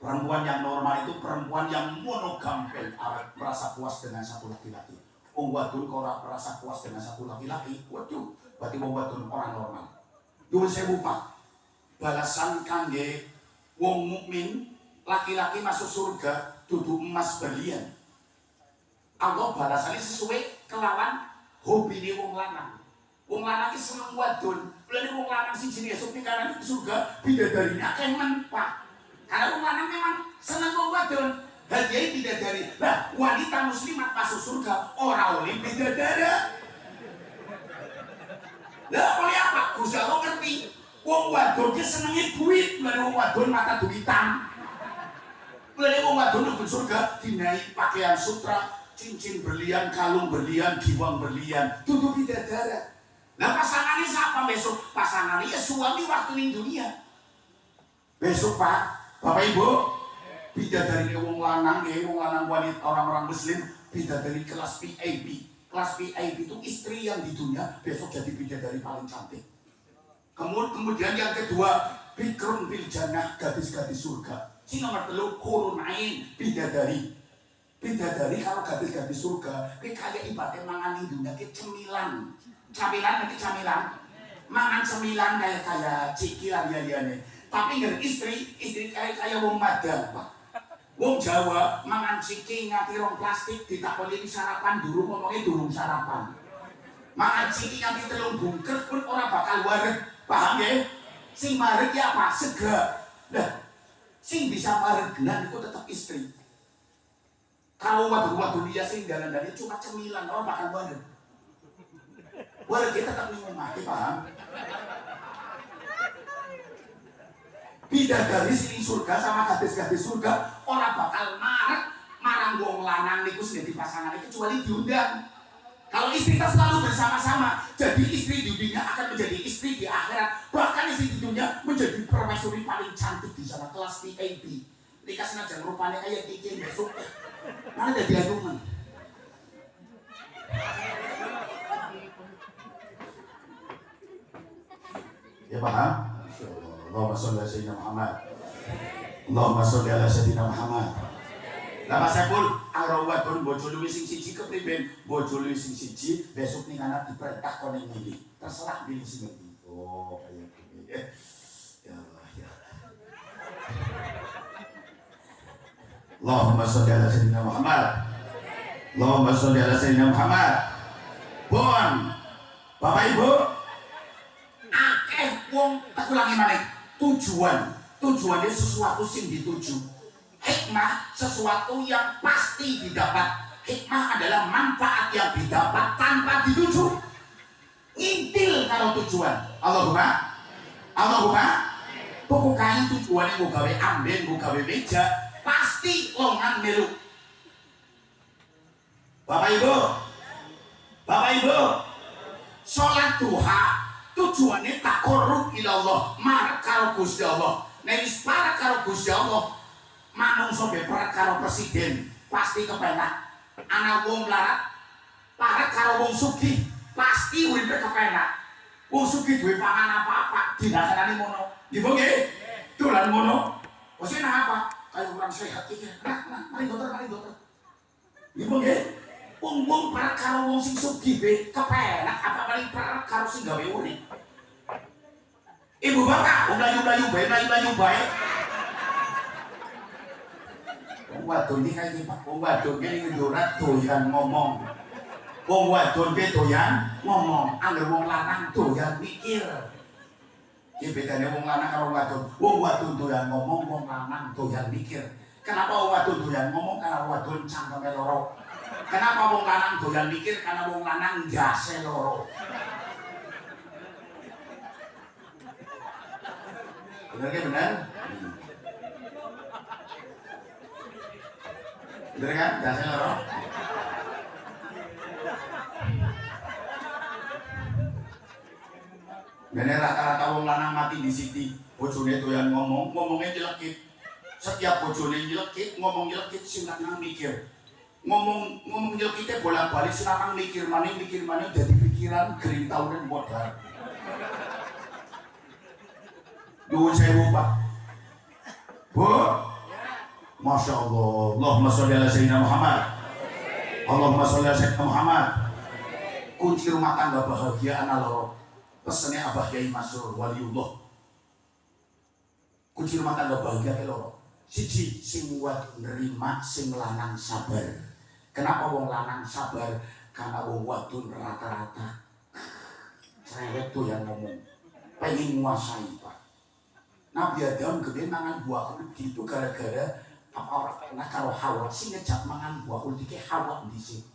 Perempuan yang normal itu perempuan yang monogam dan merasa puas dengan satu laki-laki. Wong wadon kok merasa puas dengan satu laki-laki, waduh, berarti wong wadon orang normal. Nyuwun sewu Pak. Balasan kangge wong mukmin laki-laki masuk surga dudu emas berlian. Allah balasannya sesuai kelawan hobi ni wong lanang. Wong lanang iki seneng wadon. Mulane wong lanang sing jenenge esuk pikiran surga bidadari akeh men Pak. Karena wong lanang memang seneng wong wadon. Hadiah bidadari. Lah, wanita muslimat masuk surga ora oleh bidadari. Lah, oleh apa? Gusti Allah ngerti. Wong wadon ki senenge duit, mulane wong wadon mata duitan. Mulane wong wadon nang surga dinai pakaian sutra, cincin berlian, kalung berlian, giwang berlian, tutup bidadari. Nah pasangannya siapa besok? Pasangannya ya suami waktu di dunia. Besok Pak, Bapak Ibu, bidadari wong lanang wanita orang-orang muslim, bidadari kelas VIP. Kelas VIP itu istri yang di dunia besok jadi bidadari paling cantik. Kemudian yang kedua, bikrun bil jannah, gadis-gadis surga. Si nomor 3 hurun ain, bidadari. Bidadari kalau gadis-gadis surga, kayak ibadah mangan di dunia, kayak cemilan. Camilan nanti camilan mangan cemilan kayak cikilan liane. Tapi nggak istri kayak wong Madang, Pak. Wong Jawa mangan ciki nganti rong plastik ditakoni sarapan durung ngomongnya durung sarapan. Mangan ciki nganti telung bungker pun orang bakal waret, paham ya? Sing maret ya apa? Sega. Nah, sing bisa maret genan itu tetap istri. Kalau waduh dia sing dalan-dalan cuma cemilan, orang bakal waret. Waret kita tetap minum mati, paham? Bidadari sing surga sama gadis-gadis surga orang bakal marang wong lanang niku sing dadi pasangan kecuali diundang. Kalau istri kita selalu bersama-sama, jadi istri di dunia akan menjadi istri di akhirat. Bahkan istri di dunia menjadi permaisuri paling cantik di sana, kelas VIP. Nikah senajan rupanya kayak Kiki besok, mana jadi aduman. Ya paham? Allahumma sholli ala sayyidina Muhammad. Allahumma sholli ala sayyidina Muhammad. Lah Mas Saiful, arawatun bojo luwih sing siji kepriben? Bojo luwih sing siji besok ning anak diperintah kon milih. Terserah pilih sing ngendi. Oh, kayak gini. Ya Allah, ya Allah. Allahumma sholli ala sayyidina Muhammad. Allahumma sholli ala sayyidina Muhammad. Bon. Bapak Ibu, akeh wong tak ulangi maneh. Tujuannya sesuatu sing dituju. Hikmah sesuatu yang pasti didapat. Hikmah adalah manfaat yang didapat tanpa dituju. Intil kalau tujuan. Allahumma pokok kain tujuannya mau gawe amben, mau gawe meja, pasti longan melu. Bapak Ibu, sholat duha tujuannya takorrub ila Allah, marek karo Gusti Allah. Nek wis parek karo Gusti Allah, manungsa beperat karo presiden pasti kepenak. Ana wong larat parek karo wong sugih pasti uripe kepenak. Wong sugih duwe pangan apa-apa dinasenani mono. Nggih nggih. Dolan mono. Wis enak apa? Kayak orang sehat iki. Nah, mari dokter. Nggih nggih. Wong parek karo wong sing sugih be kepenak apa paling parek karo sing gawe urip. Ibu bapak, melayu bae. Wong wadon iki kaya Pak, wong wadon iki ora doyan ngomong. Wong wadon ki doyan ngomong, angger wong lanang doyan mikir. Iki bedane wong lanang karo wadon. Wong wadon doyan ngomong, wong lanang doyan mikir. Kenapa wong wadon doyan ngomong? Karena wadon cangkeme loro. Kenapa wong lanang doyan mikir? Karena wong lanang jase loro. Bener? Bener kan? Jase loro. Bene rata-rata wong lanang mati di siti, bojone doyan ngomongnya nyelekit. Setiap bojone nyelekit, ngomong nyelekit sing lanang mikir. Ngomong nyelekitnya bolak-balik sing lanang mikir maning dadi pikiran gerintaunan modal. Nuwun sewu, Pak. Bu. Masya Allah. Allahumma sholli ala sayyidina Muhammad. Allahumma sholli ala sayyidina Muhammad. Kunci rumah tangga bahagia ana loro. Pesannya Abah Kiai Masyhur Waliullah. Kunci rumah tangga bahagia ke loro. Siji sing kuat nerima, sing lanang sabar. Kenapa wong lanang sabar? Karena wong wadon rata-rata cerewet tuh yang ngomong. Pengen nguasai, Pak. Nabi Adam gede mangan buah kuldi itu gara-gara apa orang pernah karo Hawa sing ngejak mangan buah kuldi ke Hawa dhisik.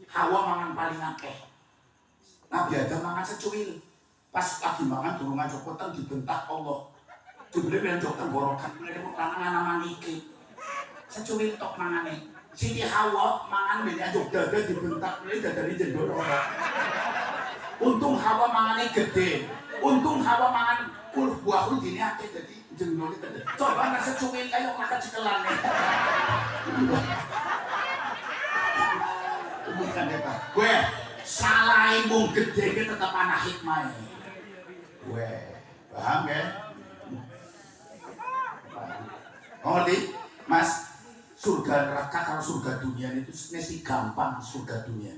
Hawa mangan paling akeh. Nabi Adam mangan secuil. Pas lagi mangan durung copotan dibentak Allah. Dibeli ben jok tenggorokan ngene kok lanang manike. Secuil tok mangane. Siti Hawa mangan ben jok dada dibentak ngene dadane jendol ora. Untung Hawa mangane gede. Untung Hawa mangan buah kuldi ini akeh jadi jendol itu. Coba nggak secuil kayak makan cekelan ya. Bukan ya Pak. Gue salah ibu gede ke tetap anak hikmah. Gue paham ya? Ngerti, Mas? Surga neraka kalau surga dunia itu mesti gampang surga dunia.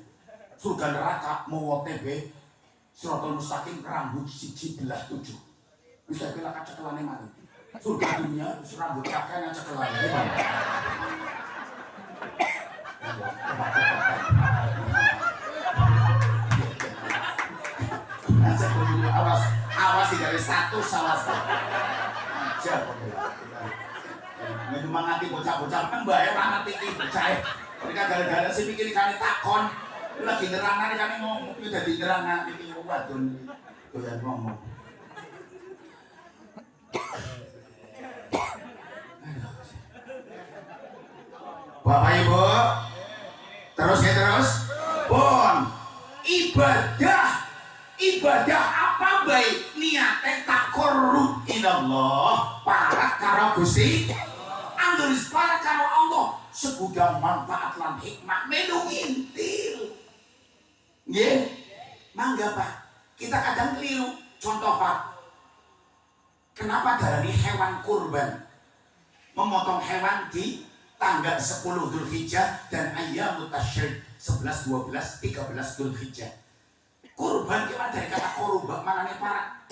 Surga neraka mau OTB Siratal mustaqim rambut 1 belah 7. Bisa bilang cekelane mati. Surga dunia rambut kakeknya cekelane. Gimana? Awas, awas dari status awas. Ajar kok. Nek mangati bocah-bocah kan bae ora ngerti iki bocah. Mereka gara-gara sing mikir kane takon. Lagi nerangane kane ngomong iki dadi nerangane iki wadon. Doyan ngomong. Bapak Ibu, terus ya terus. Bon, ibadah apa baik niate takorrub ilallah para karo Gusti anggeus para karo Allah segudang manfaat lan hikmah melu intil nggih mangga Pak kita kadang keliru contoh Pak kenapa darani hewan kurban memotong hewan di tanggal 10 Dzulhijjah dan ayyamut tasyrik 11, 12, 13 Dzulhijjah. Kurban kita dari kata korban manane para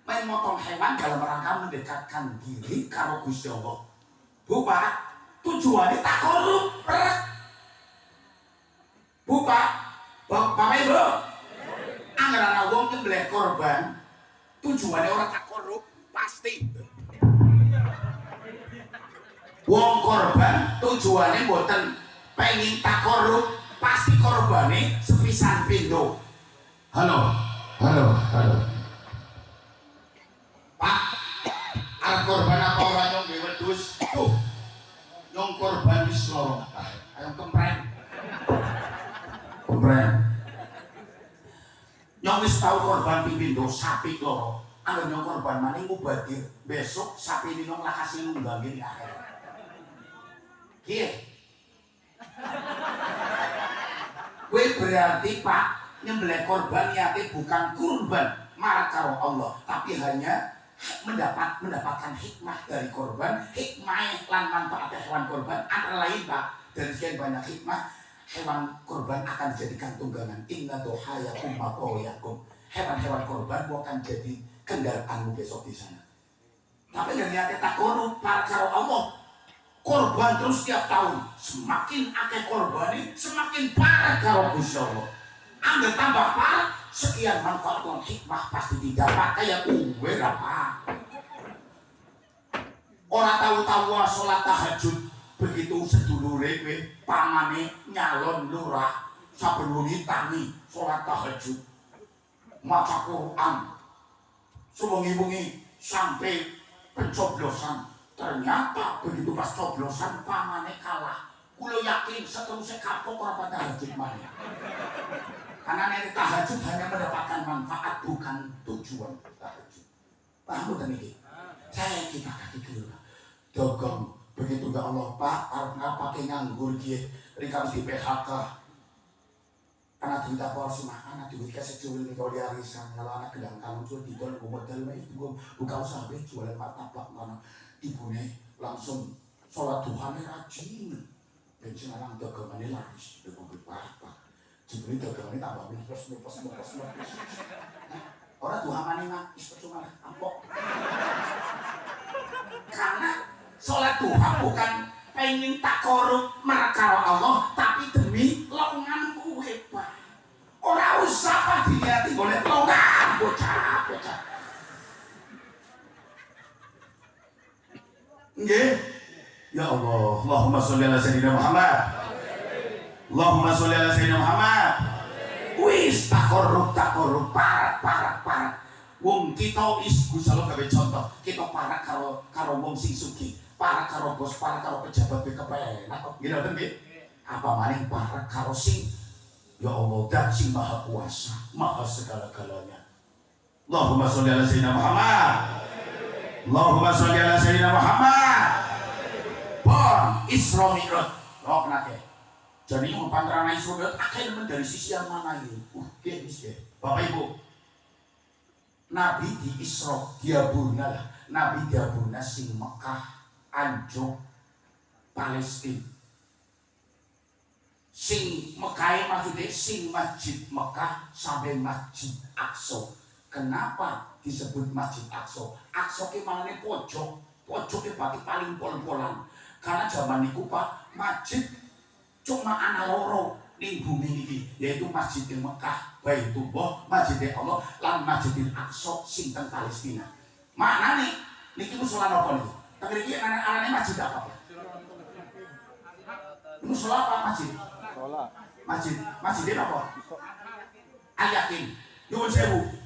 main motong hewan dalam rangka mendekatkan diri karo Gusti Allah. Bu Pak, tujuannya tak korup. Bu Pak, Bapak Ibu, anggaran wong nyembelih korban tujuannya orang tak korup pasti. Wong korban tujuannya mboten pengen tak korup pasti korbane sepisan pindho. Halo. Pak, arep korban apa ora nyong wedhus? Tuh. Nyong korban wis loro. Ayo kempren. Nyong wis tau korban pindho sapi loro. Angger nyong korban maning mubadir. Besok sapi ini nyong lakasi nunggangi di akhir. Kiye? Kowe berarti Pak nyembelih korban niate bukan kurban marah karo Allah tapi hanya mendapatkan hikmah dari korban hikmah lan manfaat hewan korban antara lain Pak dari sekian banyak hikmah hewan korban akan dijadikan tunggangan inna dohayakum maqayakum hewan-hewan korban akan jadi kendaraanmu besok di sana tapi dari niate tak korup marah karo Allah korban terus tiap tahun semakin akeh korbane semakin parah karo Gusti Allah angger tambah parah sekian manfaat dan hikmah pasti didapat kayak kowe apa ora tahu-tahu salat tahajud begitu sedulure kowe pamane nyalon lurah saben wengi tangi salat tahajud maca Quran sewengi-wengi sampai pencoblosan ternyata begitu pas coblosan pamane kalah kula yakin seterusnya kapok ora pada tahajud maneh karena dari tahajud hanya mendapatkan manfaat bukan tujuan tahajud paham bukan ini? Saya kita kaki keliru dogong begitu gak Allah Pak harus ngapake nganggur dia rika di PHK karena duit apa harus makan duit kasih jual nih kalau dia arisan kalau anak gedang kamu jual di tol modal itu gue buka usaha jualan martabak mana ibunya langsung sholat Tuhan rajin bensin orang dagangannya laris dengan berapa jebuli dagangannya tambah plus orang Tuhan mana nangis percuma ampok karena sholat Tuhan bukan pengen tak korup merakara Allah tapi demi longan kuwe Pak orang usah Pak dilihat boleh longan bocah nggih ya Allah Allahumma sholli ala sayyidina Muhammad Allahumma sholli ala sayyidina Muhammad wis takorup parah wong kita is Gusti Allah gawe contoh kita parah karo wong sing sugih parah karo bos parah karo pejabat BKPN gitu nggih apa maning parah karo sing ya Allah dat sing maha kuasa maha segala-galanya Allahumma sholli ala sayyidina Muhammad Allahumma sholli ala sayyidina Muhammad Bon Isra Mi'raj kok nake jadi umpantrana Isra Mi'raj akhirnya dari sisi yang mana ini nggih Bapak Ibu Nabi di Isra diaburna lah Nabi diaburna sing Mekah Anjuk Palestina Sing Mekah maksudnya sing Masjid Mekah sampai Masjid Aqsa. Kenapa disebut Masjid Aqsa? Aqsa ki manane pojok, pojok berarti paling pol-polan. Karena zaman niku Pak, masjid cuma ana loro ning bumi niki, yaitu Masjidil Mekah, Baitullah, Masjidil Allah, lan Masjidil Aqsa sing teng Palestina. Maknane niki musala napa niki? Teng mriki anane masjid apa? Musala apa masjid? Masjid apa? Al-Yakin. Nyuwun sewu.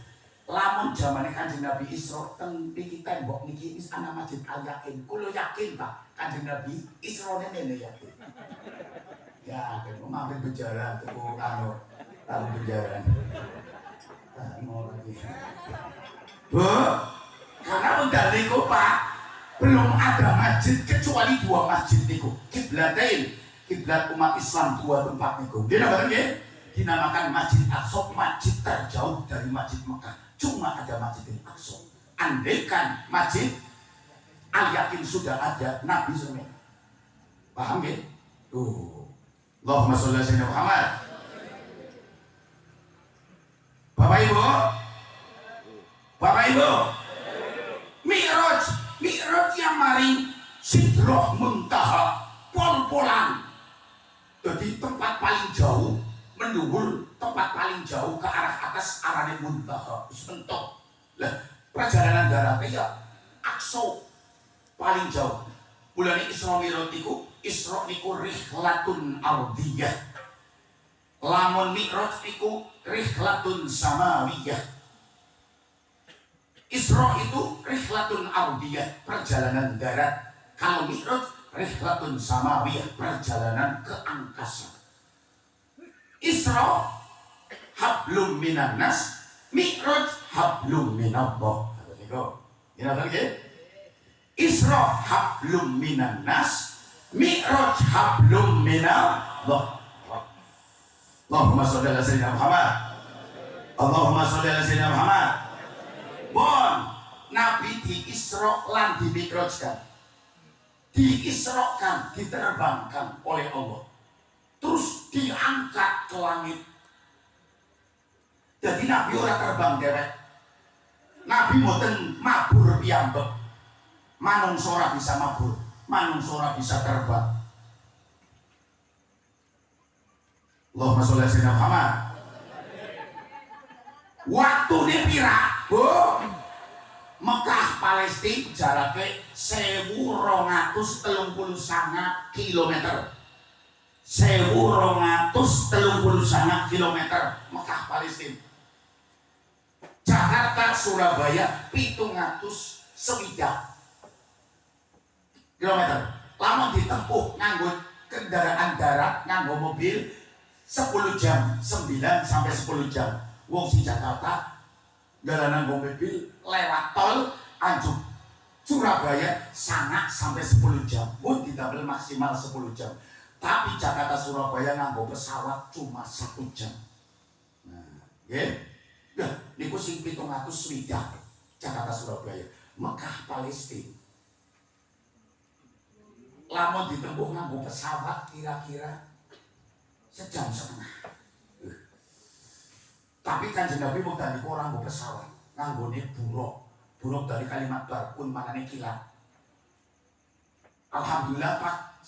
Lamun zamane Kanjeng Nabi Isra teng niki tembok niki wis ana Masjid Al-Yakin. Kulo yakin Pak, Kanjeng Nabi Israne mene yakin. Ya, kan mampir berjalan tuh anu berjalan. Mau lagi. Bu, karena udah niku Pak, belum ada masjid kecuali dua masjid niku. Kiblatain, kiblat umat Islam dua tempat niku. Dinamakan Masjid Aqsa, masjid terjauh dari Masjid Mekah. Cuma ada Masjidil Aqsa. Andaikan Masjid Al-Yakin sudah ada, Nabi sebenarnya. Paham ya? Tuh. Allahumma sholli ala sayyidina Muhammad. Bapak Ibu, Mi'raj yang maring Sidrah Muntaha, pol-polan. Jadi tempat paling jauh, menduhur tempat paling jauh ke arah atas arane Muntaha, mentok. Lah, perjalanan daratnya ya Aqsa paling jauh. Mulane Isra Mi'raj niku Isra niku rihlatun ardiyah. Lamun Mi'raj niku rihlatun samawiyah. Isra itu rihlatun ardiyah, perjalanan darat. Kalau Mi'raj rihlatun samawiyah, perjalanan ke angkasa. Isra hablum minan nas, Mi'raj hablum minallah. Isra hablum minan nas, Mi'raj hablum minallah. Allahumma sholli ala sayyidina Muhammad. Allahumma sholli ala sayyidina Muhammad. Bon, Nabi di Isra lan di Mi'rajkan. Diisrokan, diterbangkan oleh Allah. Terus diangkat ke langit. Jadi Nabi ora terbang dewek. Nabi mboten mabur piyambak. Manungsa ora bisa mabur, manungsa ora bisa terbang. Allahumma sholli ala sayyidina Muhammad. Waktune pira? Bu. Mekah Palestina jaraknya 1239 km. 1239 km Mekah Palestina. Jakarta Surabaya 700 kilometer. Lama ditempuh nganggo kendaraan darat, nganggo mobil 10 jam, 9 sampai 10 jam. Wong si Jakarta dalanan mobil lewat tol anjuk Surabaya sangat sampai 10 jam. Pun ditambah maksimal 10 jam. Tapi Jakarta Surabaya nganggo pesawat cuma 1 jam. Nah, ya. Ya, niku sing 700 Jakarta Surabaya. Mekah Palestina. Lama ditempuh nganggo pesawat kira-kira sejam setengah. Tapi Kanjeng Nabi mau tadi orang nganggo pesawat, nganggone buruk dari kalimat barkun manane kilat. Alhamdulillah Pak,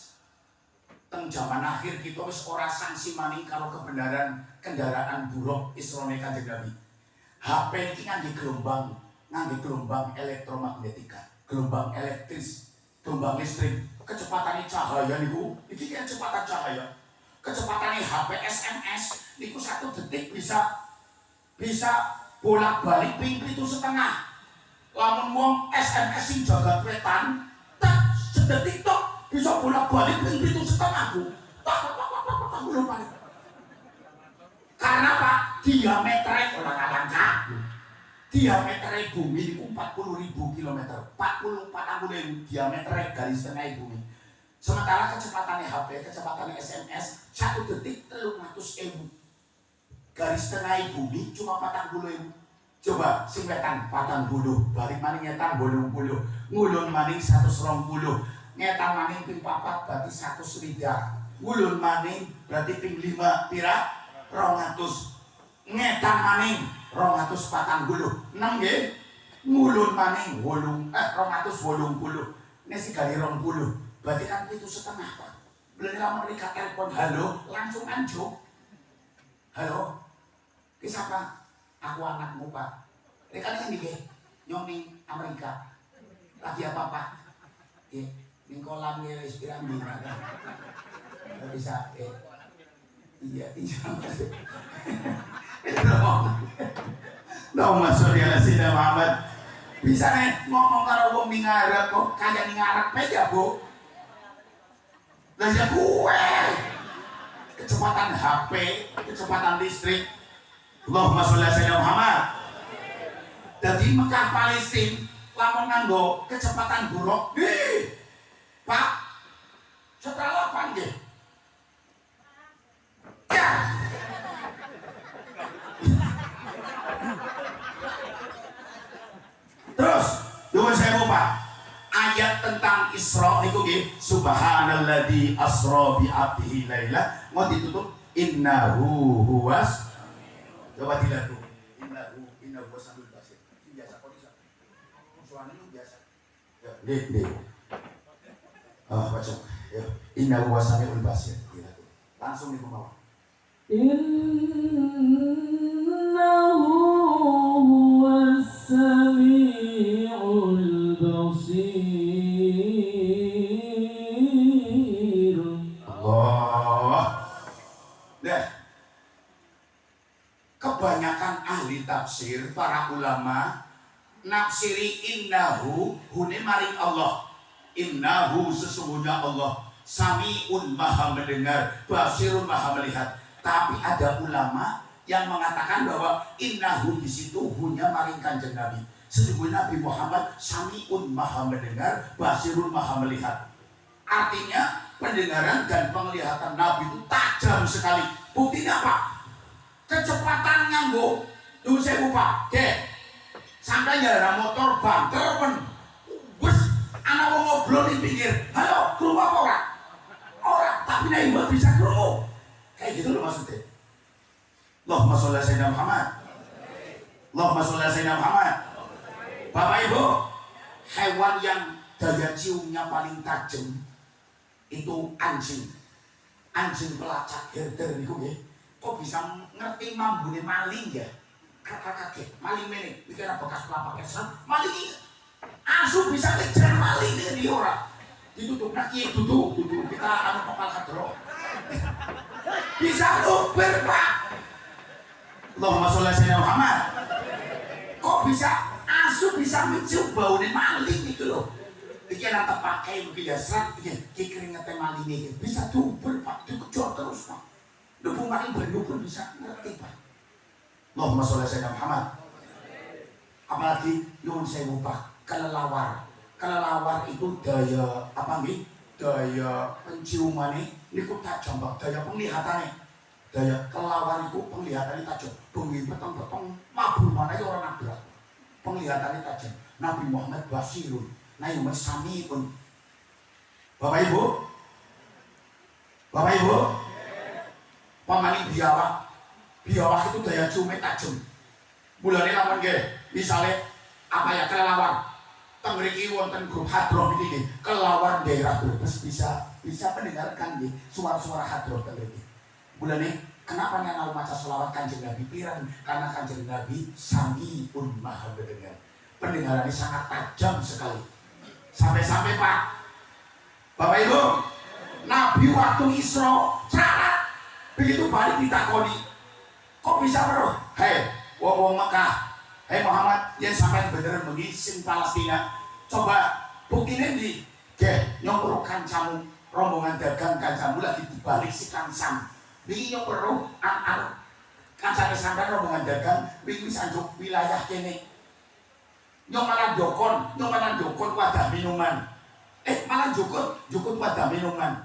teng zaman akhir kita wis ora sanksi maning kalau kebenaran kendaraan buruk Isrone Kanjeng Nabi. HP iki ngangge gelombang elektromagnetika, gelombang elektris, gelombang listrik. Kecepatan cahaya niku iki kecepatan cahaya. Kecepatan HP SMS niku 1 detik bisa bolak-balik ping 7,5. Lamun wong SMS sing jagat wetan, tak sedetik tok bisa bolak-balik ping 7,5. Karena Pak, diameter ora langka. Diameter bumi itu 40.000 km, 40.000 diameter garis tengah bumi. Sementara kecepatannya HP, kecepatannya SMS 1 detik 300.000. Garis tengah bumi cuma 40.000. Coba sing wetan 40, balik maning ngetan 80, ngulon maning 120, ngetan maning ping 4 berarti 100 lidah. Ulun maning berarti ping 5 pira 200. Ngedan maning 240. 6 nggih. Ngulun maning 280. Nesi kali 20. Berarti kan itu setengah Pak. Belum lama mereka telepon halo langsung anjuk. Halo. Ki siapa? Aku anakmu Pak. Rekan yang nggih. Nyong ning Amerika. Lagi apa Pak? Nggih, ning kolam wis pirang dina. Enggak bisa iya. Allahumma sholli ala sayyidina Muhammad. Bisa nih ngomong karo wong ning ngarep kok kaya ning ngarep aja, Bu. Lah ya gue. Kecepatan HP, kecepatan listrik. Allahumma sholli ala sayyidina Muhammad. Dadi Mekah Palestina lamun nganggo kecepatan buruk. Pak. Setelah apa nggih? Ya. Terus, dua saya Pak. Ayat tentang Isra niku nggih, subhanalladzi asra bi 'abdihi laila, mau ditutup innahu huwas. Coba dilihat tuh. Innahu huwas sambil basir. Biasa kok bisa. Suara itu biasa. Ya, deh. Baca. Ya, innahu huwas sambil basir. Langsung di bawah. Innahu huwas sami'ul basir. Allah. Nah, kebanyakan ahli tafsir, para ulama nafsiri innahu hune maring Allah. Innahu sesungguhnya Allah Sami'un maha mendengar, basirun maha melihat. Tapi ada ulama yang mengatakan bahwa innahu di situ hunya maring Kanjeng Nabi. Sesungguhnya Nabi Muhammad Sami'un maha mendengar, basirun maha melihat. Artinya pendengaran dan penglihatan Nabi itu tajam sekali. Buktinya apa? Kecepatan nganggo. Tunggu saya lupa. Sampai jalan motor banter men. Wes, anak mau ngobrol di pinggir. Halo, keluar apa ora? Orang tapi naik buat bisa kerungu kayak gitu loh maksudnya. Allahumma sholli ala sayyidina Muhammad. Allahumma sholli ala sayyidina Muhammad. Bapak Ibu, hewan yang daya ciumnya paling tajam itu anjing. Anjing pelacak herder niku nggih. Kok bisa ngerti mambune maling ya? Kakek maling meneh mikir bekas kelapa kesan maling asu bisa ngejar maling ini ora. Ditutup naki duduk kita anu kapal hadro bisa luber Pak. Allahumma sholli ala sayyidina Muhammad. Kok bisa asu bisa mencium baunya maling gitu loh. Iki nanti pakai mungkin ya serat iki keringetnya maling ini bisa luber Pak, dikejar terus Pak. Debu maling berluber bisa ngerti Pak. Allahumma sholli ala sayyidina Muhammad. Apalagi nyuwun sewu Pak, kelelawar itu daya apa nggih? Daya penciumannya niku tajam Pak, daya penglihatannya. Daya kelelawar itu penglihatannya tajam. Bengi peteng-peteng mabur mana ya orang nabrak. Penglihatannya tajam. Nabi Muhammad basirun, Nabi Muhammad sami'un. Bapak Ibu, pamani biawak itu daya ciumnya tajam. Mulane lawan nggih, misale apa ya kelelawar. Mriki wonten grup hadroh niki kelawar daerah Brebes bisa mendengarkan nggih suara-suara hadroh mriki. Mulane kenapa nana maca selawat Kanjeng Nabi pirang? Karena Kanjeng Nabi Sami'un maha mendengar. Pendengarannya sangat tajam sekali. Sampai-sampai Pak, Bapak Ibu, Nabi waktu Isra salat begitu balik ditakoni, kok bisa bro? Hei, wong Mekah, hei Muhammad, yang sampai beneran begini sing Palestina. Coba buktinya di nyopro kancamu rombongan dagang kancamu lagi dibalik si kancam ini nyopro kancamnya sampai rombongan dagang ini sanjuk wilayah kene malah jokon wadah minuman malah jokon wadah minuman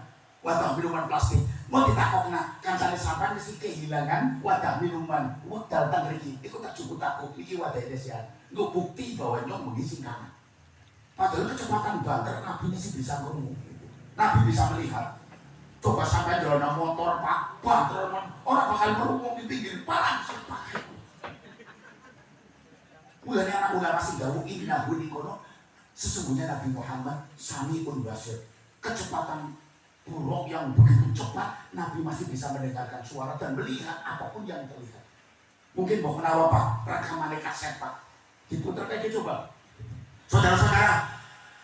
plastik mau ditakokna kancamnya sampai mesti kehilangan wadah minuman wedal tang riki itu tak cukup takut iki wadah desian nggak bukti bahwa nyong mengisi kanan. Padahal kecepatan banter Nabi ini sih bisa ngomong, Nabi bisa melihat. Coba sampai jalan motor pak, banter orang bakal merungung di pinggir palang sepak. Mulanya anak ulama sing dawuh innahu nikono sesungguhnya Nabi Muhammad sami'un basir. Kecepatan buruk yang begitu cepat, Nabi masih bisa mendengarkan suara dan melihat apapun yang terlihat. Mungkin mau kenapa pak, rekaman kaset pak, diputar kayak gitu coba. Saudara-saudara,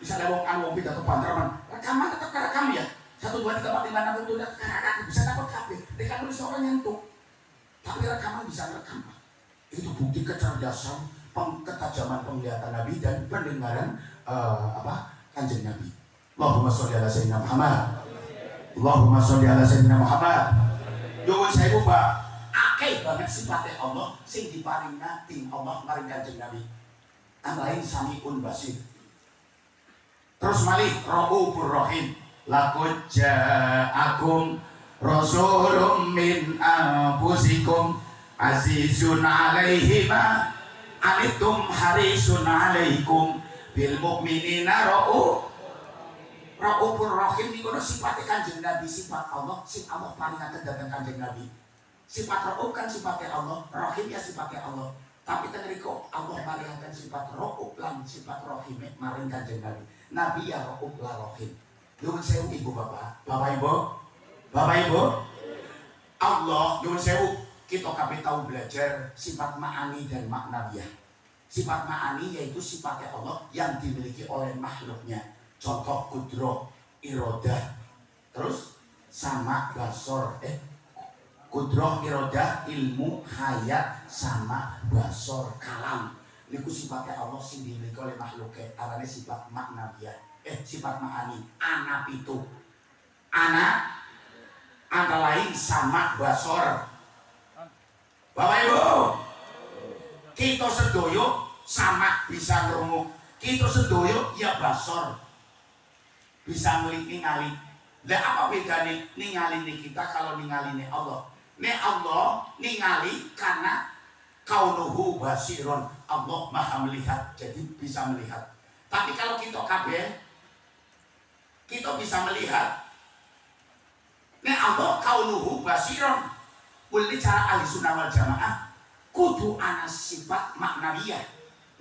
bisa lewat wong pidato pantraman, rekaman tetap kerekam ya. 1, 2, 3, 4, 5, 6, 7, 8, bisa dapat kabeh. Mereka nulis orang nyentuh, tapi rekaman bisa rekam. Itu bukti kecerdasan, ketajaman penglihatan Nabi dan pendengaran kanjeng Nabi. Allahumma sholli ala sayyidina Muhammad. Allahumma sholli ala sayyidina Muhammad. Nyuwun sewu Pak, akeh banget sifatnya Allah sing diparingna tim Allah maring kanjeng Nabi. Lain sami'un basir. Terus malih Raufur Rahim. Laqad ja'akum rasulun min anfusikum azizun 'alaihi ma anittum harisun 'alaikum bil mu'minina Raufur Rahim niku sifat kanjeng Nabi, sifat Allah, sifat Allah paringaken dhateng kanjeng Nabi. Sifat Rauf kan sifatnya Allah, Rahim ya sifatnya Allah. Tapi tengriko Allah paringaken sifat Rauf lan sifat Rahim maring kanjeng Nabi. Nabi ya Rauf la Rahim. Nyuwun sewu ibu bapak, bapak ibu, Allah nyuwun sewu kita kabeh tahu belajar sifat ma'ani dan maknawiyah. Sifat ma'ani yaitu sifatnya Allah yang dimiliki oleh makhluknya. Contoh kudroh, irodah, terus sama basor, kudroh, irodah, ilmu, hayat, sama basor, kalam. Ini sifatnya Allah yang dimiliki oleh makhluknya. Arane sifat maknawiyah. Sifat ma'ani, anak itu anak antara lain sama basor. Bapak ibu, kita sedoyo sama bisa ngerunguk, kita sedoyo ya basor bisa ningali. Lah apa bedanya ningali kita kalau ningali Allah? Allah ningali karena kaunuhu basiron, Allah maha melihat, jadi bisa melihat. Tapi kalau kita kabeh kita bisa melihat Allah kaunuhu basiron. Boleh cara ahli sunnah wal jamaah kudu ana sifat maknawiyah.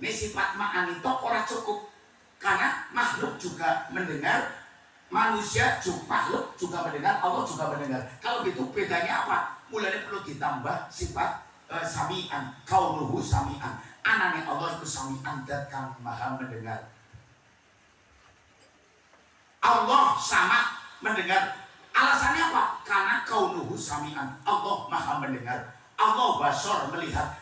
Sifat ma'ani itu ora cukup karena makhluk juga mendengar, manusia juga makhluk juga mendengar, Allah juga mendengar. Kalau gitu bedanya apa? Mulanya perlu ditambah sifat sami'an, kaunuhu sami'an. Anane Allah itu sami'an dan kang maha mendengar. Allah sama mendengar. Alasannya apa? Karena kaunuhu sami'an, Allah maha mendengar. Allah basor melihat.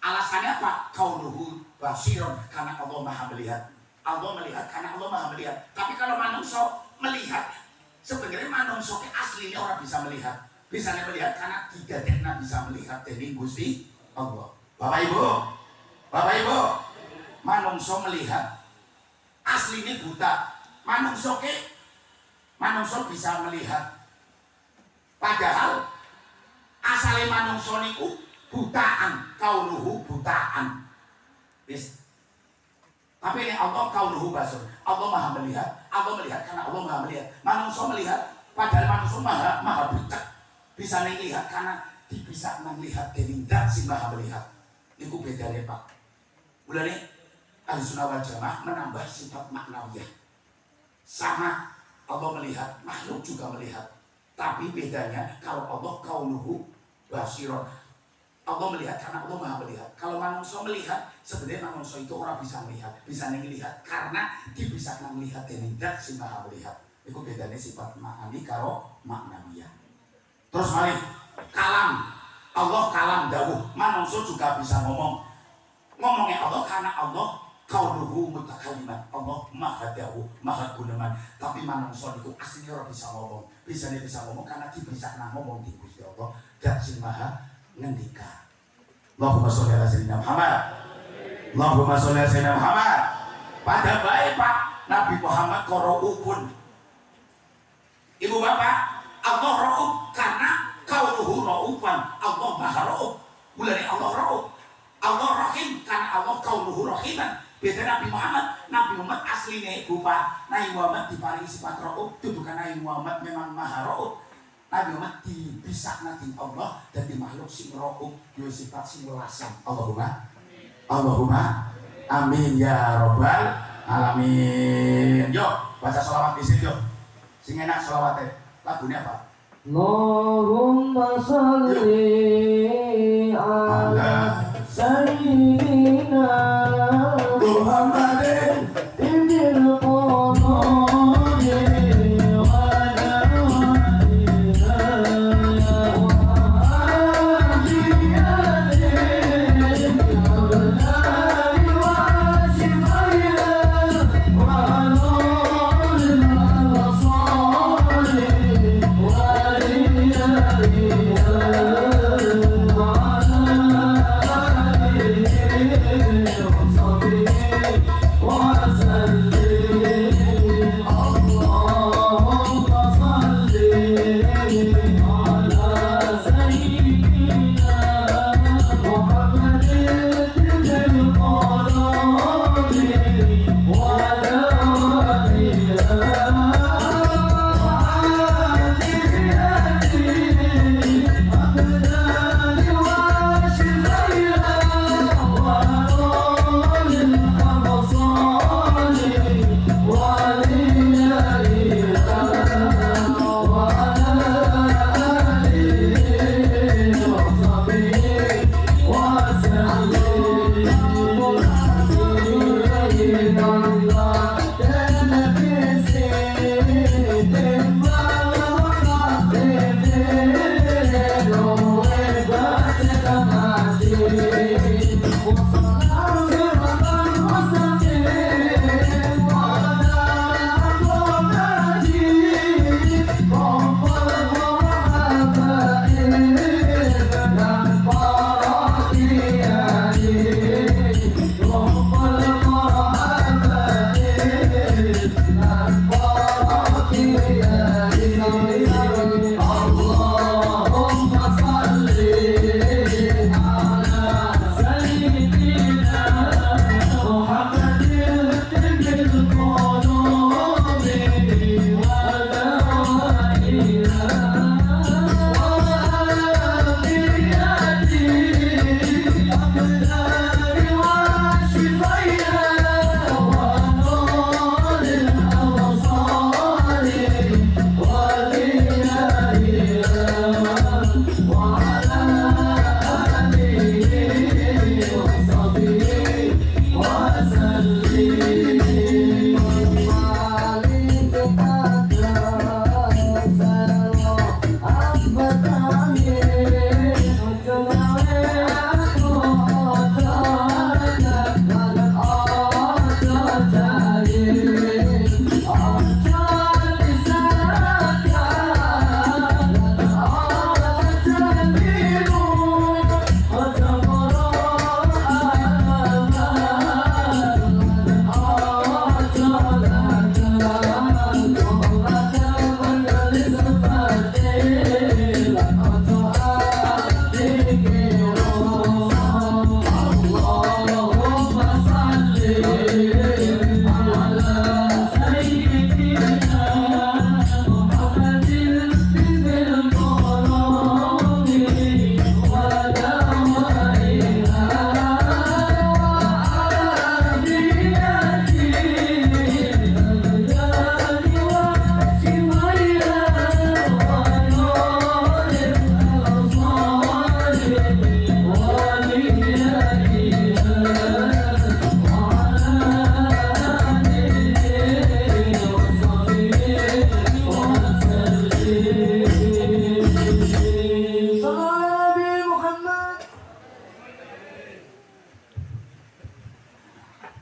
Alasannya apa? Kaunuhu basiron, karena Allah maha melihat. Allah melihat karena Allah maha melihat. Tapi kalau manusia melihat, sebenarnya manusia aslinya orang bisa melihat. Bisa melihat karena tidak bisa melihat dari Gusti Allah. Bapak Ibu, manusia melihat. Aslinya buta. Manusia bisa melihat. Padahal asale manungsa niku butaan, kaunuhu butaan. Tapi ini Allah kaunuhu basur. Allah maha melihat. Allah melihat karena Allah maha melihat. Manungsa melihat, padahal manungsa maha buta. Bisa melihat karena bisa melihat dari zat si maha melihat. Niku bedanya Pak. Mulane ahli sunnah wal jamaah menambah sifat maknawiyah. Sama Allah melihat, makhluk juga melihat. Tapi bedanya kalau Allah kaunuhu basiron, Allah melihat karena Allah maha melihat. Kalau manusia melihat, sebenarnya manusia itu orang bisa melihat, bisa melihat karena dia bisa melihat dari zat si maha melihat. Itu bedanya sifat ma'ani karo maknawiyah. Terus mari kalam, Allah kalam dawuh. Manusia juga bisa ngomongnya Allah karena Allah kaunuhu mutakaliman, Allah maha dawuh, maha guneman. Tapi manusia itu aslinya orang bisa ngomong. Bisa ngomong karena dia bisa ngomong di Gusti Allah dan si maha ngendika. Allahumma sholli ala sayyidina Muhammad. Allahumma sholli ala sayyidina Muhammad. Pada baik Pak Nabi Muhammad koro'upun. Ibu bapak, Allah ra'uf karena kaunuhu ra'ufan, Allah maha ra'uf. Mulai Allah ra'uf. Allah rahim karena Allah kaunuhu rahiman. Beda Nabi Muhammad aslinya ibu Pak Nabi Muhammad diparingi sifat ra'uf. Itu bukan Nabi Muhammad memang maha ra'uf. Nabi Muhammad dibisakna dening Allah dadi makhluk sing rauf yo sifat sing welasem. Allahumma amin ya rabbal alamin. Yo baca selawat di sini yo. Sing enak selawate. Lagunya apa? Allahumma salli ala sayyidina Muhammadin ibnil qadiri wa ala alina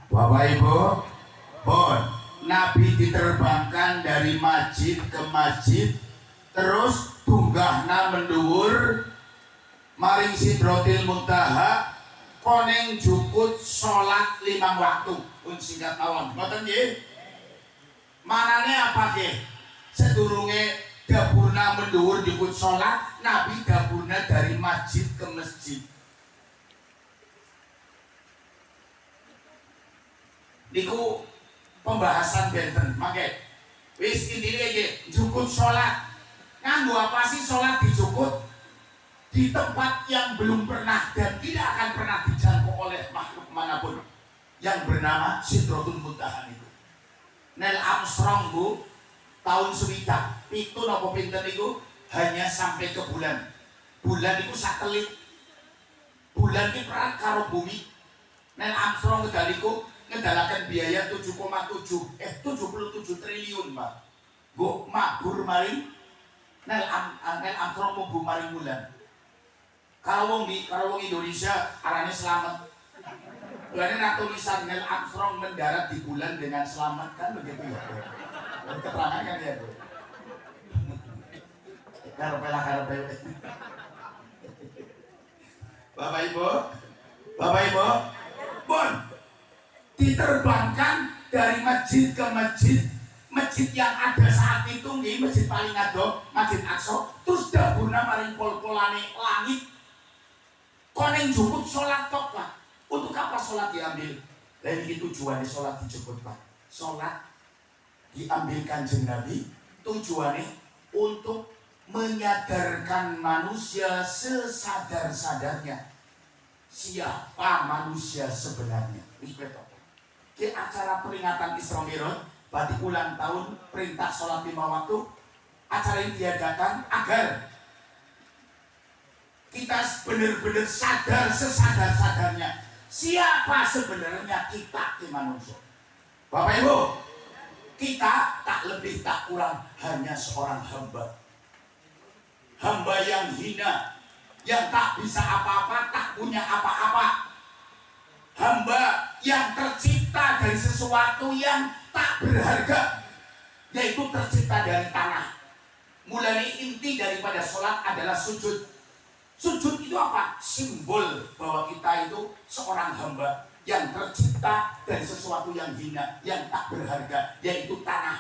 Bapak Ibu, Bon, Nabi diterbangkan dari masjid ke masjid, terus tunggahna menduwur, maring Sidratil Muntaha, koneng jukut sholat 5 waktu, pun singkat awam. Ngoten nggih? Manane apa ke? Sedurunge dapurna menduwur jukut sholat, Nabi dapurna dari masjid ke masjid. Niku pembahasan benten, makanya wis intine iki jukut sholat Nganggo apa sih sholat dijukut di tempat yang belum pernah dan tidak akan pernah dijangkau oleh makhluk manapun, yang bernama Sidratul Muntaha itu. Neil Armstrong bu tahun sewidak itu nopo pinten itu hanya sampai ke bulan. Bulan itu satelit, bulan itu pernah karo bumi. Neil Armstrong kedaliku ngedalakan biaya 77 triliun pak. Gue mabur maring Neil Armstrong mau maring bulan. Kalau wong Indonesia arahnya selamat. Bulannya nak tulisan Neil Armstrong mendarat di bulan dengan selamat, kan begitu ya. Keterangan kan ya bro. Karepela. Bapak Ibu, Bon, diterbangkan dari masjid ke masjid yang ada saat itu nih, masjid paling ado, Masjid Aqsa, terus dahurna maring pol-polane langit. Koneng juput sholat tok pak. Untuk apa sholat diambil? Dan itu tujuannya sholat dijemput pak. Sholat diambil Kanjeng Nabi tujuannya untuk menyadarkan manusia sesadar-sadarnya siapa manusia sebenarnya. Di acara peringatan Isra Mi'raj, berarti ulang tahun perintah sholat 5 waktu, acara ini diadakan agar kita benar-benar sadar sesadar-sadarnya siapa sebenarnya kita di manusia. Bapak Ibu, kita tak lebih tak kurang hanya seorang hamba yang hina, yang tak bisa apa-apa, tak punya apa-apa, hamba yang tercipta dari sesuatu yang tak berharga, yaitu tercipta dari tanah. Mulai inti daripada sholat adalah sujud. Sujud itu apa? Simbol bahwa kita itu seorang hamba yang tercipta dari sesuatu yang hina, yang tak berharga, yaitu tanah.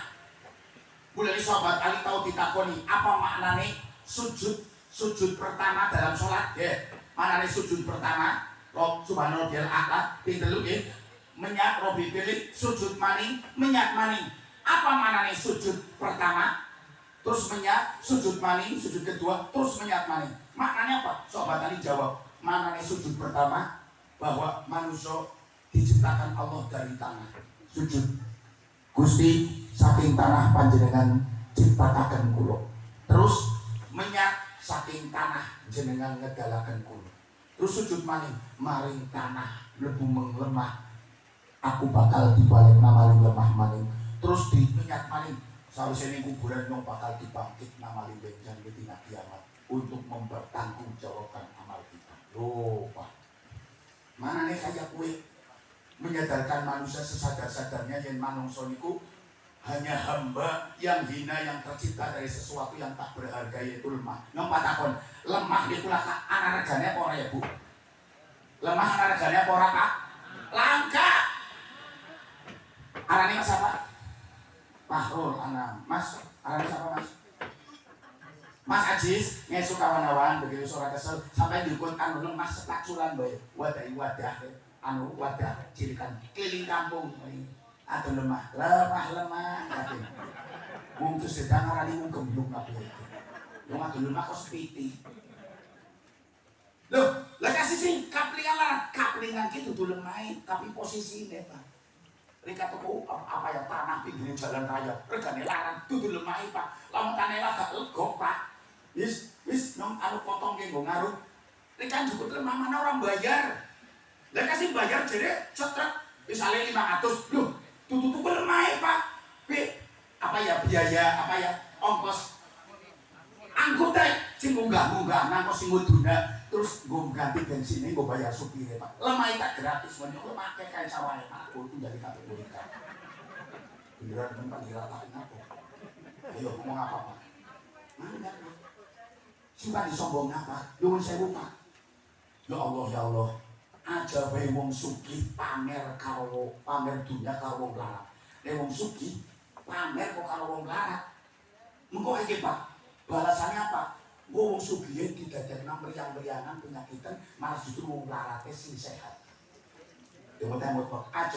Mulai sahabat Ali tahu ditakoni apa maknanya sujud pertama dalam sholat ya. Maknanya sujud pertama Rob subhanallah bial akhlak pinteluk ya. Menyat robi pilih sujud maning, menyat maning. Apa maknanya sujud pertama? Terus menyat, sujud maning, sujud kedua, terus menyat maning. Maknanya apa? Sobat tadi jawab, maknanya sujud pertama bahwa manusia diciptakan Allah dari tanah. Sujud Gusti saking tanah panjenengan ciptakan kulo. Terus menyat saking tanah jenengan ngedalakan kulo. Terus sujud maring tanah lebu menglemah. Aku bakal dibalik maring lemah maring. Terus di menyat maring. Seharusnya ini kuburan yang bakal dibangkit nama limbengjan ketika kiamat untuk mempertanggungjawabkan amal kita. Loh pak, mana nih kayak kue menyadarkan manusia sesadar-sadarnya yang manungsa niku hanya hamba yang hina, yang tercipta dari sesuatu yang tak berharga, yaitu lemah. Nomor takon, lemah itu lah anak regane apa ora ya bu? Lemah anak regane apa ora pak? Langka. Arane mas apa? Mahrul anak mas, arane siapa mas? Mas Ajis, ngesuk kawan-kawan begitu suara kesel sampai diukut anu mas sepaculan boy, wadah anu wadah cirikan keliling kampung atau lemah tapi mungkin sedang arani mung gemblung apa itu, yang atau lemah kok sepiti. Loh, lah kasih sing kaplingan gitu tuh lemah, tapi posisi ini pak. Rika toko apa ya tanah pinggir jalan raya, regane larang, tuh lemah pak. Lamun tanah gak legok pak. Wis nong anu potong ke nggo ngaruh. Rika cukup lemah mana orang bayar. Lah kasih bayar jadi cetrek misalnya 500. Loh, tuh lemah pak. Apa ya biaya, apa ya ongkos anggota sing munggah nang kos sing nguduna terus gue ganti bensin ini gue bayar supirnya pak. Lemah tak gratis banyak lo pakai kayak sawahnya aku itu jadi kategori kan. Beneran tempat diratain aku. Ayo ngomong apa pak? Mana? Suka disombong apa? Nyuwun sewu pak. Ya Allah. Aja bae wong sugih pamer karo pamer dunya karo wong larat. Nek wong sugih pamer kok karo wong larat. Mengko iki pak. Balasannya apa? Wong sugih didadekna meriang-meriangan penyakitan malah justru wong larate sing sehat. Dewe aja